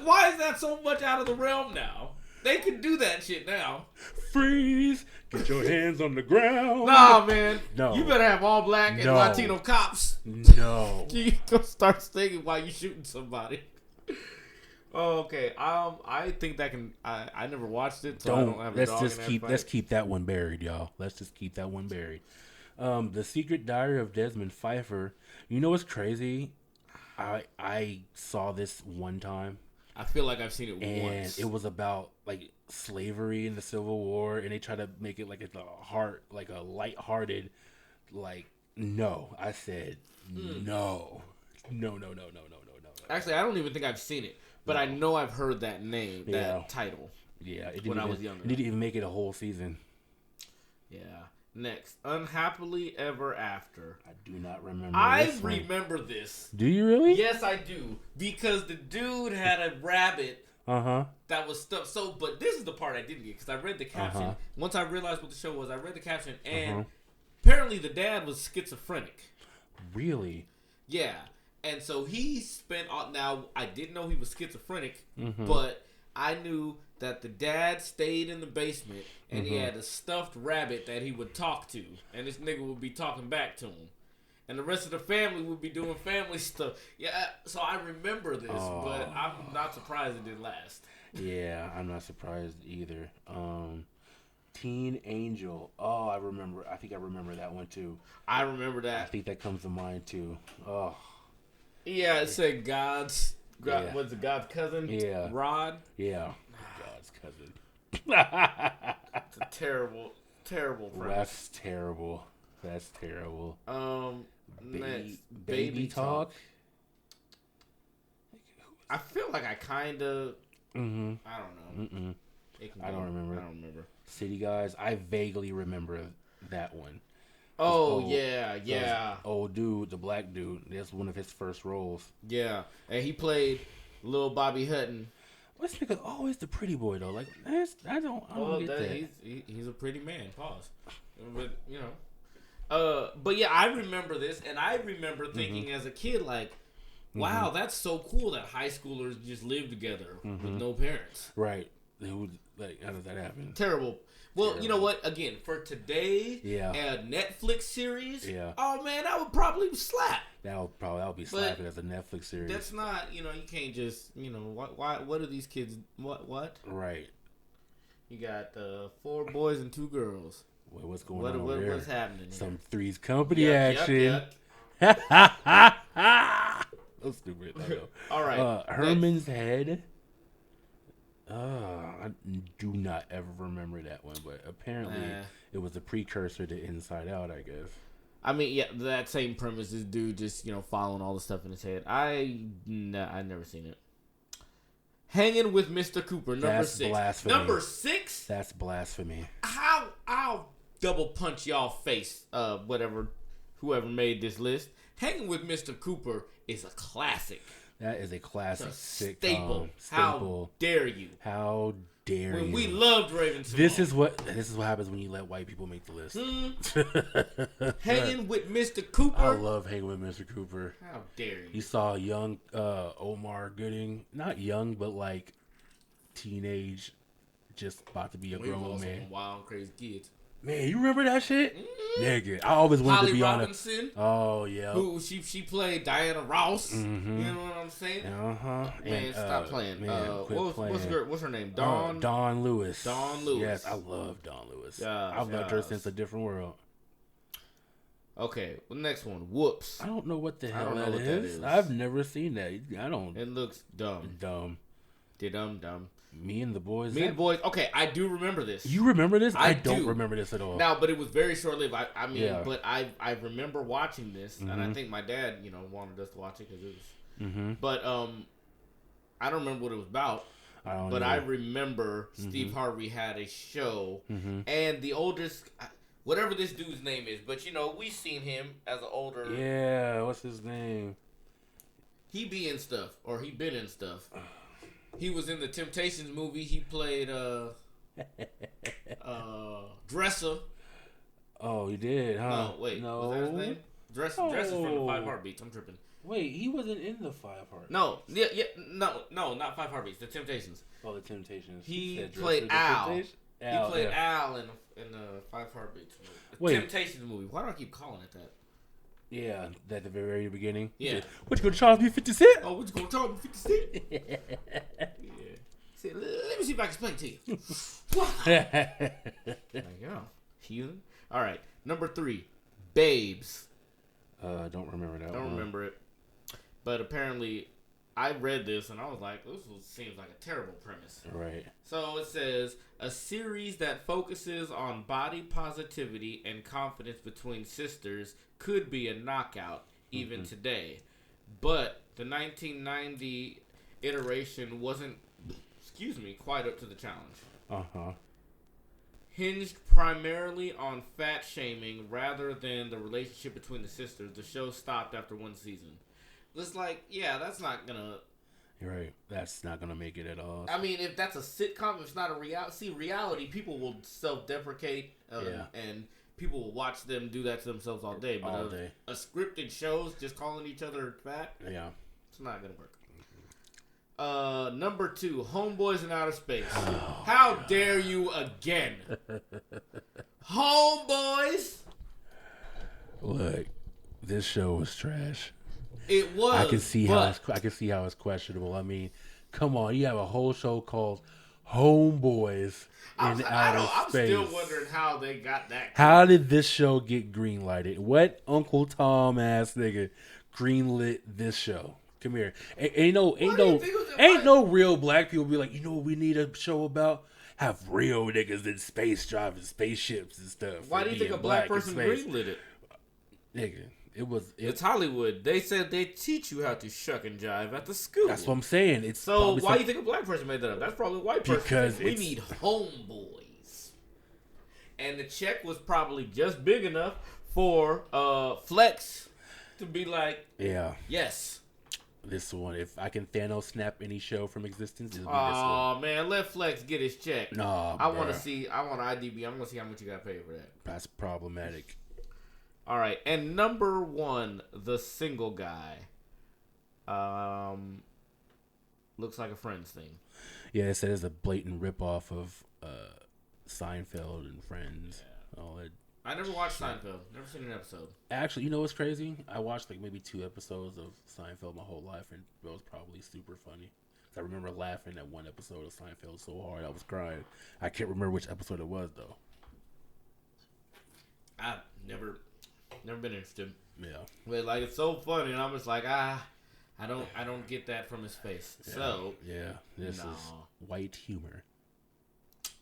Why is that so much out of the realm now? They can do that shit now. Freeze! Get your hands on the ground. Nah, man. No. You better have all black and Latino cops. No. You go start singing while you shooting somebody. Okay. I think that can. I never watched it, so I don't have a dog in that fight. Let's keep that one buried, y'all. Let's just keep that one buried. The Secret Diary of Desmond Pfeiffer. You know what's crazy? I saw this one time. I feel like I've seen it and once. it was about like slavery in the Civil War, and they try to make it like it's a lighthearted, like no. I said no. Actually, I don't even think I've seen it, but I know I've heard that name, that title. Yeah, when I was younger. It didn't even make it a whole season. Yeah. Next, Unhappily Ever After. I do not remember. I remember this. Do you really? Yes, I do, because the dude had a rabbit. That was stuff. So, but this is the part I didn't get because I read the caption. Once I realized what the show was, I read the caption, and apparently the dad was schizophrenic. Really? Yeah. And so he spent, now I didn't know he was schizophrenic, but I knew that the dad stayed in the basement and he had a stuffed rabbit that he would talk to. And this nigga would be talking back to him. And the rest of the family would be doing family stuff. Yeah, so I remember this, but I'm not surprised it didn't last. Yeah, I'm not surprised either. Teen Angel. Oh, I remember. I think I remember that one too. I remember that. I think that comes to mind too. Oh. Yeah, it said God's what's it, God's cousin? Yeah. Rod? Yeah. God's cousin. It's a terrible, terrible premise. That's terrible. Next, Baby Talk. I feel like I kind of. I don't know. I don't remember. City Guys. I vaguely remember that one. Oh, yeah. Old dude, the black dude. That's one of his first roles. Yeah, and he played Lil Bobby Hutton. What's because always the pretty boy though? Like I don't get that. He's a pretty man. Pause. But but yeah, I remember this, and I remember thinking as a kid, like, wow, that's so cool that high schoolers just live together with no parents. Right. How does that happen? Terrible. Well, you know what? Again, for today, a Netflix series, oh man, that would probably slap. That would be slapping as a Netflix series. That's not, you can't just, what are these kids, what? Right. You got 4 boys and 2 girls. Wait, what's going on over there? What's happening here? Some Three's Company action. Yep. So stupid. All right. Herman's Head. I do not ever remember that one, but apparently it was a precursor to Inside Out, I guess. I mean, yeah, that same premise. This dude just, following all the stuff in his head. I never seen it. Hanging with Mr. Cooper, number 6. Blasphemy. Number 6? That's blasphemy. I'll double punch y'all face, whoever made this list. Hanging with Mr. Cooper is a classic. That is a classic staple. Sitcom. How dare you? How dare you? When we loved Raven-Symoné. This is what happens when you let white people make the list. Hanging with Mr. Cooper. I love Hanging with Mr. Cooper. How dare you? You saw young Omar Gooding, not young, but like teenage, just about to be a grown man. Wild, crazy kids. Man, you remember that shit? Nigga, I always wanted Holly to be Robinson, on it. Oh yeah. Who she played Diana Ross. You know what I'm saying? Man, stop playing. What's her name? Dawn Lewis. Dawn Lewis. Yes, I love Dawn Lewis. I've loved her since A Different World. Okay, well, next one. Whoops. I don't know what the hell that is. I've never seen that. I don't. It looks dumb. Dumb. Dumb. Me and the Boys. Okay, I do remember this. You remember this? I don't remember this at all. Now, but it was very short-lived. But I remember watching this, and I think my dad, wanted us to watch it because it was. But I don't remember what it was about. I remember Steve Harvey had a show, and the oldest, whatever this dude's name is, but we seen him as an older. Yeah, what's his name? He be in stuff, or he been in stuff. He was in the Temptations movie. He played Dresser. Oh, he did, huh? No, wait. No. Was that his name? Dresser's from the 5 Heartbeats. I'm tripping. Wait, he wasn't in the 5 Heartbeats. No, no, not 5 Heartbeats. The Temptations. Oh, the Temptations. He played Al. He played Al in the 5 Heartbeats movie. The Temptations movie. Why do I keep calling it that? Yeah, at the very beginning. Yeah. What you gonna charge me 50 cents? Oh, what you gonna charge me 50 cents? Yeah. See, let me see if I can explain to you. Like, oh, heathen. All right, number 3, Babes. Don't remember that. Don't remember it. But apparently, I read this and I was like, seems like a terrible premise. Right. So it says, a series that focuses on body positivity and confidence between sisters could be a knockout even today. But the 1990 iteration wasn't, quite up to the challenge. Uh-huh. Hinged primarily on fat shaming rather than the relationship between the sisters, the show stopped after one season. It's like, yeah, that's not gonna... You're right. That's not gonna make it at all. I mean, if that's a sitcom, if it's not a reality... See, reality, people will self-deprecate and people will watch them do that to themselves all day. But a scripted shows just calling each other fat, it's not gonna work. Number 2, Homeboys in Outer Space. How dare you again? Homeboys! Look, this show was trash. It was. I can see how it's questionable. I mean, come on, you have a whole show called Homeboys in Outer Space. I'm still wondering how they got that. How did this show get greenlighted? What Uncle Tom ass nigga greenlit this show? Come here. Ain't no real black people be like, you know what we need a show about? Have real niggas in space driving spaceships and stuff. Why do you think a black person greenlit it? Nigga, it's Hollywood. They said they teach you how to shuck and jive at the school. That's what I'm saying. So why do you think a black person made that up? That's probably a white person. Because we need homeboys. And the check was probably just big enough for Flex to be like, yes. This one, if I can Thanos snap any show from existence, it'll be this one. Oh man, let Flex get his check. No, I want IDB. I'm gonna see how much you got paid for that. That's problematic. All right, and number 1, the single guy. Looks like a Friends thing. Yeah, it says a blatant ripoff of Seinfeld and Friends. Yeah. All that. I never watched Seinfeld. Never seen an episode. Actually, you know what's crazy? I watched like maybe 2 episodes of Seinfeld my whole life, and it was probably super funny. I remember laughing at one episode of Seinfeld so hard I was crying. I can't remember which episode it was though. I've never been interested. Yeah. But like it's so funny, and I'm just like I don't get that from his face. Yeah. So this is white humor.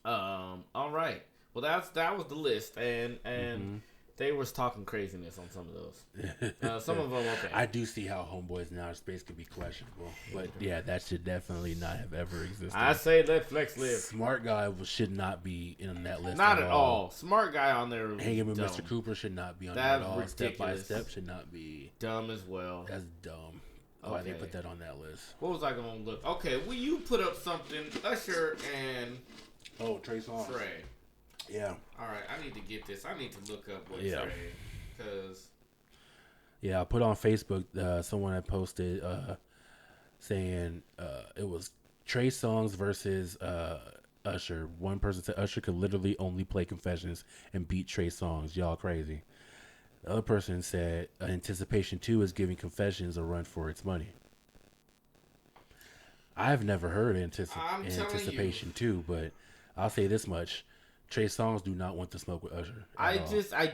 All right. Well, that was the list, and they was talking craziness on some of those. Some of them, okay. I do see how Homeboys in Outer Space could be questionable, but yeah, that should definitely not have ever existed. I say let Flex live. Smart Guy should not be in that list. Not at all. Smart Guy on there. Hanging with Mr. Cooper should not be on there at all. Ridiculous. Step by Step should not be. Dumb as well. That's dumb. Why they put that on that list? What was I gonna look? Okay, will you put up something? Usher and Trey Songz. Trey. Yeah. All right, I need to get this. I need to look up what Trey, because. Yeah, I put on Facebook. Someone had posted saying it was Trey Songz versus Usher. One person said Usher could literally only play Confessions and beat Trey Songz. Y'all crazy. The other person said Anticipation 2 is giving Confessions a run for its money. I've never heard Anticipation 2, but I'll say this much. Trey Songz do not want to smoke with Usher. I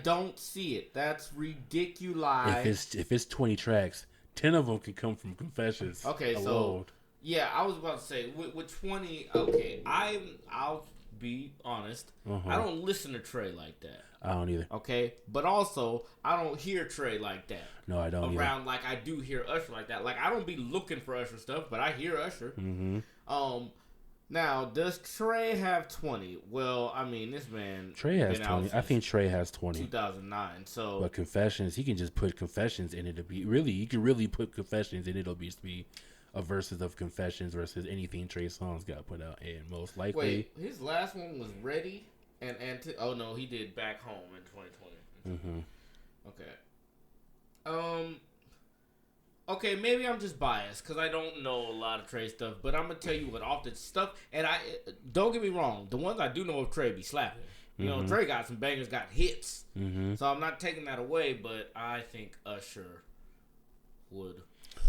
don't see it. That's ridiculous. If it's 20 tracks, 10 of them can come from Confessions. Okay, alone. So yeah, I was about to say with 20. Okay, I'll be honest. I don't listen to Trey like that. I don't either. Okay, but also I don't hear Trey like that. No, I don't. Around like I do hear Usher like that. Like I don't be looking for Usher stuff, but I hear Usher. Now, does Trey have 20? Well, I mean, this man... Trey has 20. I think Trey has 20. 2009, so... But Confessions, he can just put Confessions in it to be... Really, you can really put Confessions in it. It'll be a versus of Confessions versus anything Trey Songz got put out. And most likely... Wait, his last one was Ready? Oh, no, he did Back Home in 2020. Okay. Okay, maybe I'm just biased because I don't know a lot of Trey stuff, but I'm gonna tell you what off the stuff. And don't get me wrong, the ones I do know of Trey be slapping. You know, Trey got some bangers, got hits. So I'm not taking that away, but I think Usher would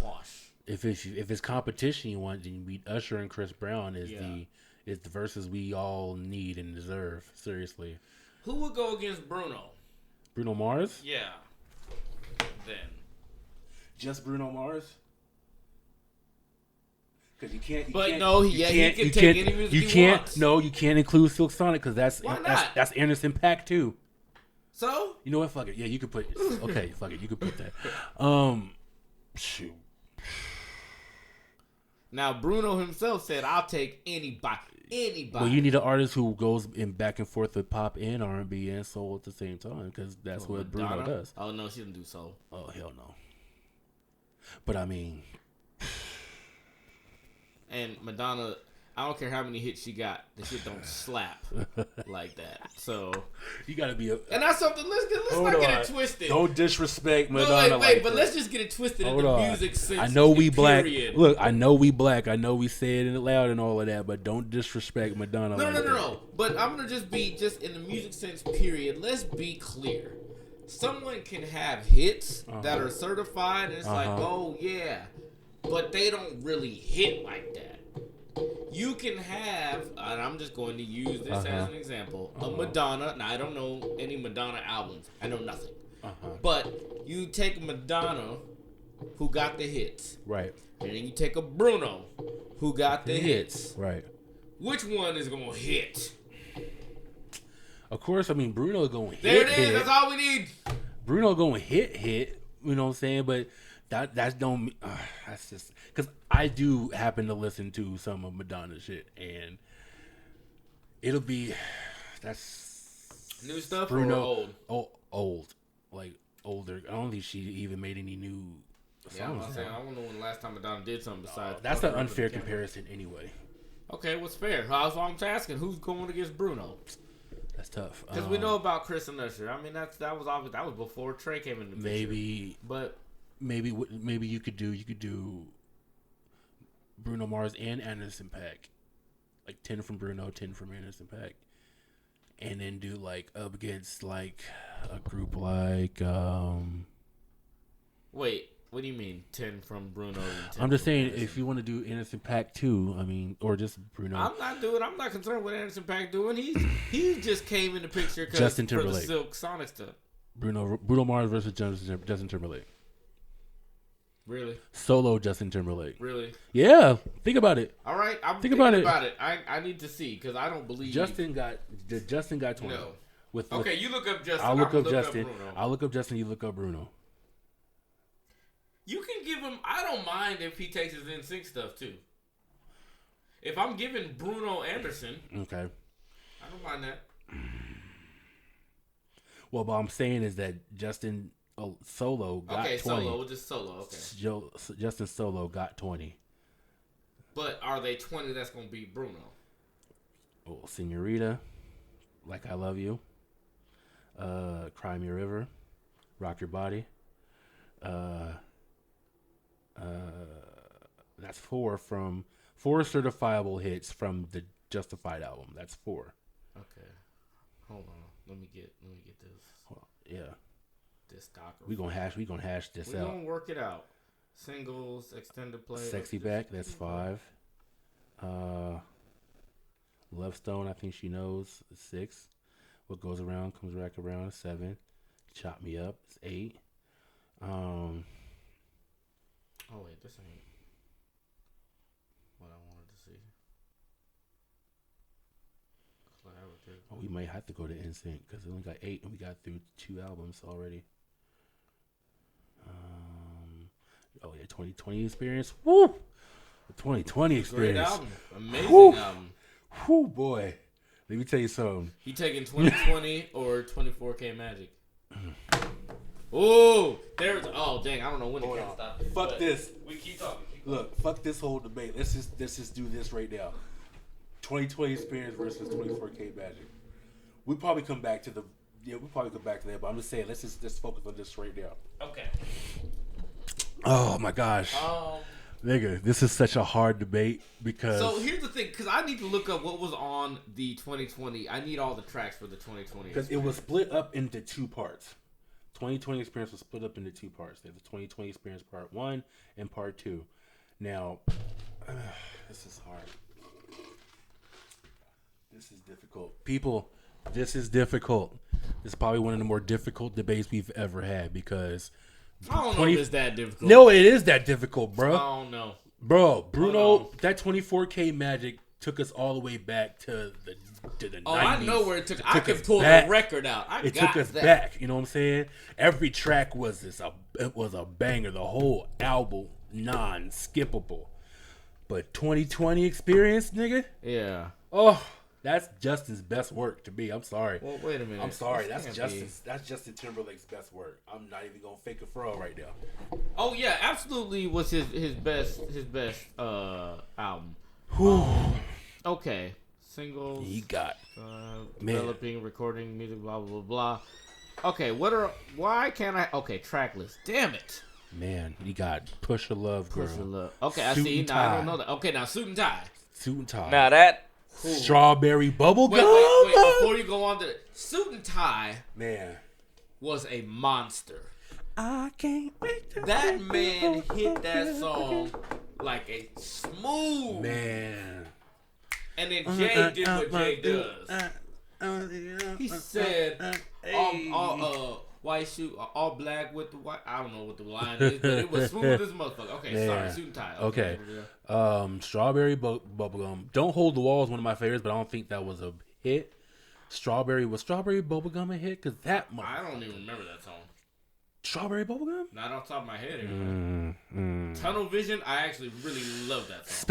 wash. If it's competition you want, then you beat Usher and Chris Brown is the verses we all need and deserve. Seriously. Who would go against Bruno? Bruno Mars? Yeah. Then. Just Bruno Mars? Because you can't. He can take any music he wants. No, you can't include Silk Sonic because that's Anderson .Paak too. So you know what? Fuck it. Yeah, you could put. Okay, fuck it. You could put that. Shoot. Now Bruno himself said, "I'll take anybody." Well, you need an artist who goes in back and forth with pop and R&B and soul at the same time because that's what Bruno does. Oh no, she doesn't do soul. Oh hell no. But I mean, and Madonna, I don't care how many hits she got, the shit don't slap like that. So you gotta be and that's something. Let's not get it twisted. Don't disrespect Madonna. But let's just get it twisted in the music sense. I know we black. Look, I know we black. I know we say it loud and all of that, but don't disrespect Madonna. No. But I'm gonna just in the music sense. Period. Let's be clear. Someone can have hits that are certified, and it's like, oh yeah, but they don't really hit like that. You can have, and I'm just going to use this as an example, a Madonna. Now, I don't know any Madonna albums. I know nothing. But you take Madonna, who got the hits. Right. And then you take a Bruno, who got the hits. Right. Which one is going to hit? Of course, I mean, Bruno going to hit. There it is. That's all we need. Bruno going to hit. You know what I'm saying? But that's don't. That's just because I do happen to listen to some of Madonna's shit, and it'll be that's new stuff. Bruno, or old, like older. I don't think she even made any new songs. I don't know when the last time Madonna did something besides. That's an unfair comparison, anyway. Okay, what's fair? That's why I'm asking. Who's going against Bruno? That's tough. Because we know about Chris and Usher. I mean, that was obvious. That was before Trey came in the picture. Maybe you could do Bruno Mars and Anderson .Paak, like 10 from Bruno, 10 from Anderson .Paak, and then do like up against like a group like. Wait, what do you mean 10 from Bruno? And 10 I'm just saying Anderson? If you want to do Anderson .Paak too, I mean, or just Bruno. I'm not concerned with Anderson .Paak doing. He just came in the picture for the Silk Sonic stuff. Bruno Mars versus Justin Timberlake. Really? Solo Justin Timberlake. Really? Yeah. Think about it. All right. I'm thinking about it. I need to see because I don't believe Justin got 20. No. Okay, you look up Justin. I'll look up Justin. Bruno. I'll look up Justin. You look up Bruno. You can give him. I don't mind if he takes his NSYNC stuff too. If I'm giving Bruno Anderson, okay, I don't mind that. Well, what I'm saying is that Justin Solo got 20. Solo, just Solo. Okay. Justin Solo got 20. But are they 20 that's going to beat Bruno? Oh, Senorita, Like I Love You, Cry Me a River, Rock Your Body. That's four certifiable hits from the Justified album. That's 4. Okay. Hold on. Let me get this. Yeah. This doc. We gonna hash this out. We're gonna work it out. Singles, extended play. Sexy Back, that's 5. Love Stone, I think she knows, 6. What Goes Around Comes Back Around, 7. Chop Me Up, it's 8. Oh wait, this ain't what I wanted to see. Oh, we might have to go to NSYNC because we only got 8 and we got through 2 albums already. Oh yeah, 2020 Experience. Woo! The 2020 Experience. Great album. Amazing album. Whoo, boy. Let me tell you something. You taking 2020 or 24K Magic? Oh, there's. Oh, dang! I don't know when to stop. Fuck this. We keep talking. Look, fuck this whole debate. Let's just do this right now. 2020 Experience versus 24K Magic. We'll probably come back to that. But I'm just saying, let's focus on this right now. Okay. Oh my gosh. Nigga, this is such a hard debate because. So here's the thing, because I need to look up what was on the 2020. I need all the tracks for the 2020. Because it was split up into 2 parts. 2020 Experience was split up into 2 parts. There's the 2020 Experience Part 1 and Part 2. Now, this is hard. This is difficult. People, this is difficult. This is probably one of the more difficult debates we've ever had because... I don't know if it's that difficult. No, it is that difficult, bro. I don't know. Bro, Bruno, that 24K Magic took us all the way back to the 90s. I know where it took. I could pull the record out. It took us back. You know what I'm saying? Every track was it was a banger. The whole album non-skippable. But 2020 experience, nigga. Yeah. Oh, that's Justin's best work to me. I'm sorry. Well, wait a minute. I'm sorry. That's Justin Timberlake's best work. I'm not even gonna fake a fraud right now. Oh yeah, absolutely was his best album. Okay, singles. He got developing, recording, music, blah blah blah blah. Okay, why can't I? Okay, track list. Damn it. Man, you got Push a Love Girl. Push a Love. Okay, I see. Now I don't know that. Okay, now Suit and Tie. Suit and Tie. Now that Cool. Strawberry Bubblegum. Wait. Before you go on to Suit and Tie, man, was a monster. I can't wait to that man hit that song like a smooth man. And then Jay did what Jay does. He said, all white shoe, all black with the white. I don't know what the line is, but it was smooth as a motherfucker. Okay, man. Sorry, Suit and Tie. Okay. Strawberry Bubblegum. Don't Hold the Wall is one of my favorites, but I don't think that was a hit. Was Strawberry Bubblegum a hit? Because I don't even remember that song. Strawberry Bubblegum? Not off the top of my head. Tunnel Vision, I actually really love that song.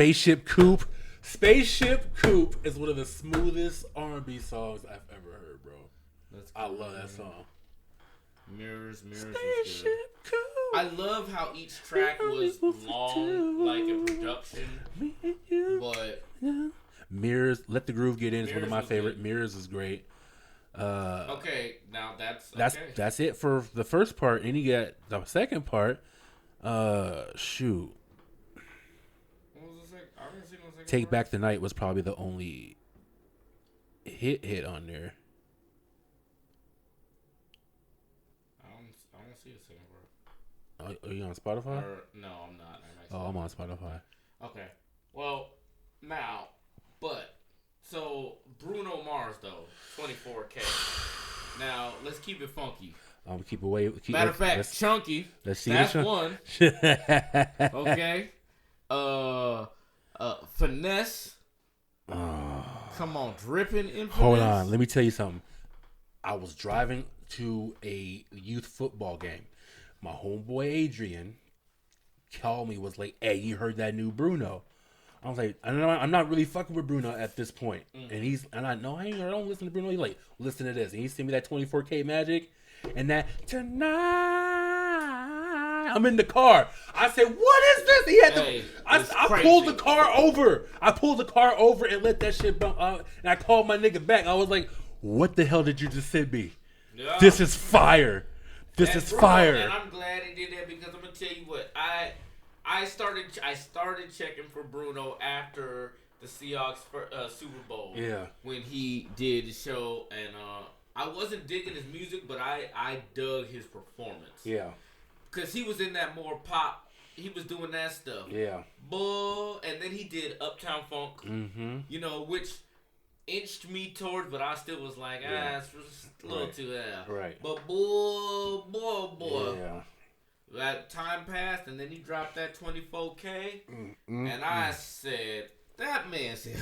Spaceship Coupe is one of the smoothest R&B songs I've ever heard, bro. I love that song. Mirrors was good. I love how each track was long, like in production. But Mirrors, Let the Groove Get In is one of my favorite. Mirrors is great. Okay, now that's it for the first part. And you get the second part. Shoot. What was the second? I haven't seen the second Take part. Back the Night was probably the only hit on there. I don't see a second part. Are you on Spotify? No, I'm not. I'm on Spotify. Okay. Well, now, so Bruno Mars though, 24K. Now let's keep it funky. Keep away. Matter of fact, Chunky. Let's see. That's one. Okay. Finesse. Come on, dripping in finesse. Hold on, let me tell you something. I was driving to a youth football game. My homeboy Adrian called me, was like, "Hey, you heard that new Bruno?" I was like, I'm not really fucking with Bruno at this point. And I don't listen to Bruno. He's like, listen to this. And he sent me that 24K Magic. And that tonight, I'm in the car. I said, what is this? He had I pulled the car over. And let that shit bump out. And I called my nigga back. I was like, what the hell did you just send me? Yeah. This is fire. Fire. And I'm glad he did that because I'm gonna tell you what, I started checking for Bruno after the Seahawks Super Bowl. Yeah. When he did the show, and I wasn't digging his music, but I dug his performance. Yeah. Because he was in that more pop. He was doing that stuff. Yeah. And then he did Uptown Funk. Mm-hmm. You know, which inched me towards, but I still was like, it's a little too Right. But boy. Yeah. That time passed, and then he dropped that 24K, and I said, that man said,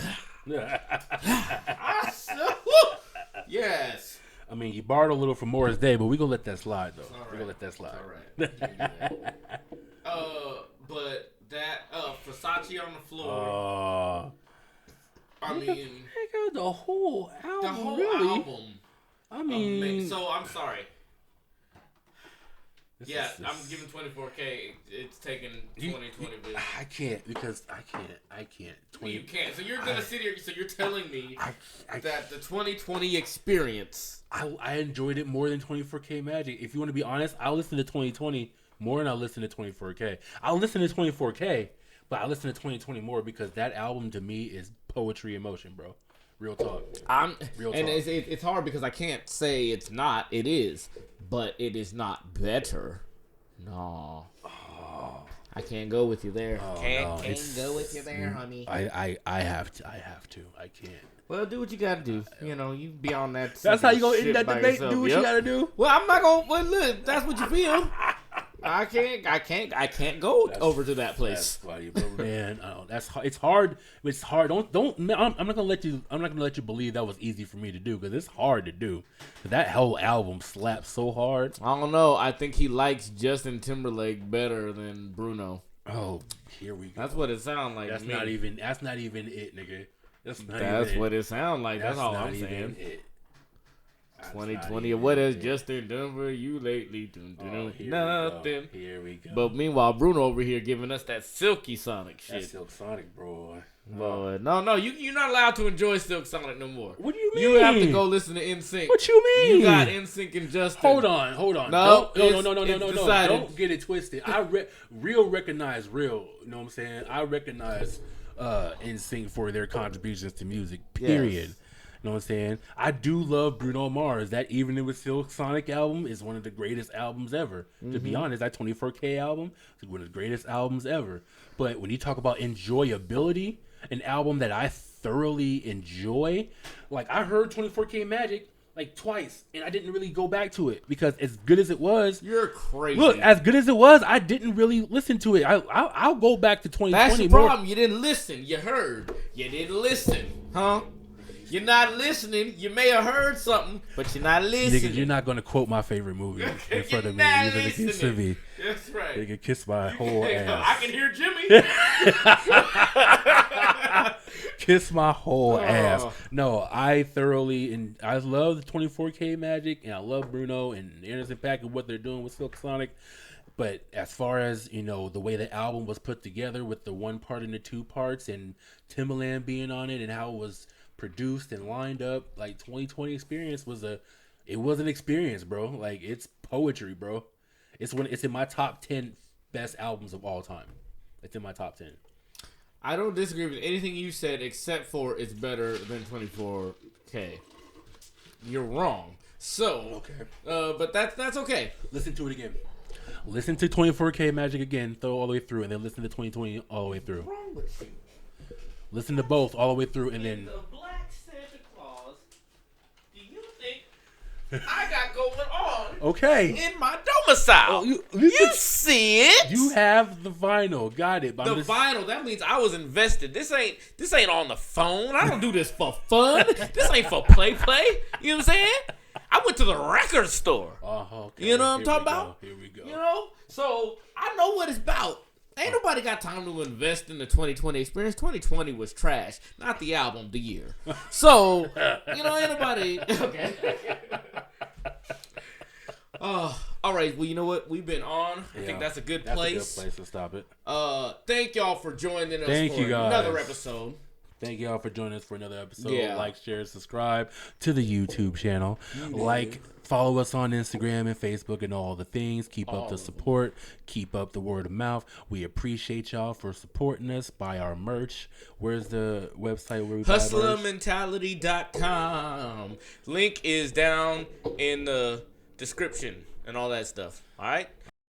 I said, yes. I mean, you borrowed a little from Morris Day, but we gonna let that slide, though. Right. We gonna let that slide. All right. But that Versace on the floor. I mean, the whole album. The whole really? album. I mean, so I'm sorry. I'm giving 24K. It's taking 2020 vision. I can't because I can't. You can't. So you're gonna sit here. So you're telling me that the 2020 experience. I enjoyed it more than 24K Magic. If you want to be honest, I'll listen to 2020 more than I'll listen to 24K. I'll listen to 24K, but I listen to 2020 more because that album to me is poetry in motion, bro. Real talk. Real talk. It's hard because I can't say it's not. It is, but it is not better. No. Oh. I can't go with you there. Oh, can't go with you there, honey. I have to. I can't. Well, do what you gotta do. You know, you be on that. That's how you gonna end that debate. Yourself. Do what you gotta do. Well, I'm not gonna. Well, look, that's what you feel. I can't go over to that place. That's funny, bro. Man. man. It's hard. It's hard. I'm not gonna let you believe that was easy for me to do because it's hard to do. That whole album slaps so hard. I don't know. I think he likes Justin Timberlake better than Bruno. Oh, here we go. That's what it sounds like. That's not even it, nigga. That's what it sounds like. That's all I'm saying. 2020 or what is Justin Denver? You lately nothing. Here we go. But meanwhile, Bruno over here giving us that Silky Sonic shit. That Silk Sonic, bro. But no, you're not allowed to enjoy Silk Sonic no more. What do you mean? You have to go listen to NSYNC. What you mean? You got NSYNC and Justin. Hold on. No. Don't get it twisted. Real recognize real. You know what I'm saying? I recognize NSYNC for their contributions to music. Period. Yes. You know what I'm saying? I do love Bruno Mars. That Even It Was Silk Sonic album is one of the greatest albums ever. Mm-hmm. To be honest, that 24K album is one of the greatest albums ever. But when you talk about enjoyability, an album that I thoroughly enjoy, like I heard 24K Magic like twice, and I didn't really go back to it because as good as it was, you're crazy. Look, as good as it was, I didn't really listen to it. I'll go back to 2020. That's the problem. You didn't listen. You heard. You didn't listen, huh? You're not listening. You may have heard something, but you're not listening. Nigga, you're not going to quote my favorite movie in front of me. You're going to kiss me. That's right. Nigga, kiss my whole ass. I can hear Jimmy. Kiss my whole ass. No, I thoroughly and I love the 24K Magic, and I love Bruno and Anderson .Paak and what they're doing with Silk Sonic. But as far as, you know, the way the album was put together with the one part and the two parts and Timbaland being on it and how it was produced and lined up, like 2020 Experience was an experience, bro. Like, it's poetry, bro. It's in my top 10 best albums of all time. It's in my top 10. I don't disagree with anything you said except for it's better than 24K. You're wrong. So, okay. But that's okay. Listen to it again. Listen to 24K Magic again, throw all the way through, and then listen to 2020 all the way through. What's wrong with you? Listen to both all the way through, and then. The Black Santa Claus. Do you think I got going on? Okay. In my domicile. You see it? You have the vinyl. Got it. Vinyl. That means I was invested. This ain't on the phone. I don't do this for fun. This ain't for play. You know what I'm saying? I went to the record store. Okay. You know what I'm talking about? Here we go. You know? So, I know what it's about. Ain't nobody got time to invest in the 2020 Experience. 2020 was trash. Not the album, the year. So, you know, ain't nobody... Okay. All right. Well, you know what? We've been on. I think that's a good place. That's a good place to stop it. Thank y'all for joining us for another episode. Thank y'all for joining us for another episode. Yeah. Like, share, subscribe to the YouTube channel. Follow us on Instagram and Facebook and all the things. Keep up the support. Keep up the word of mouth. We appreciate y'all for supporting us. Buy our merch. Where's the website where we buy merch? HustlerMentality.com. Link is down in the description and all that stuff. All right?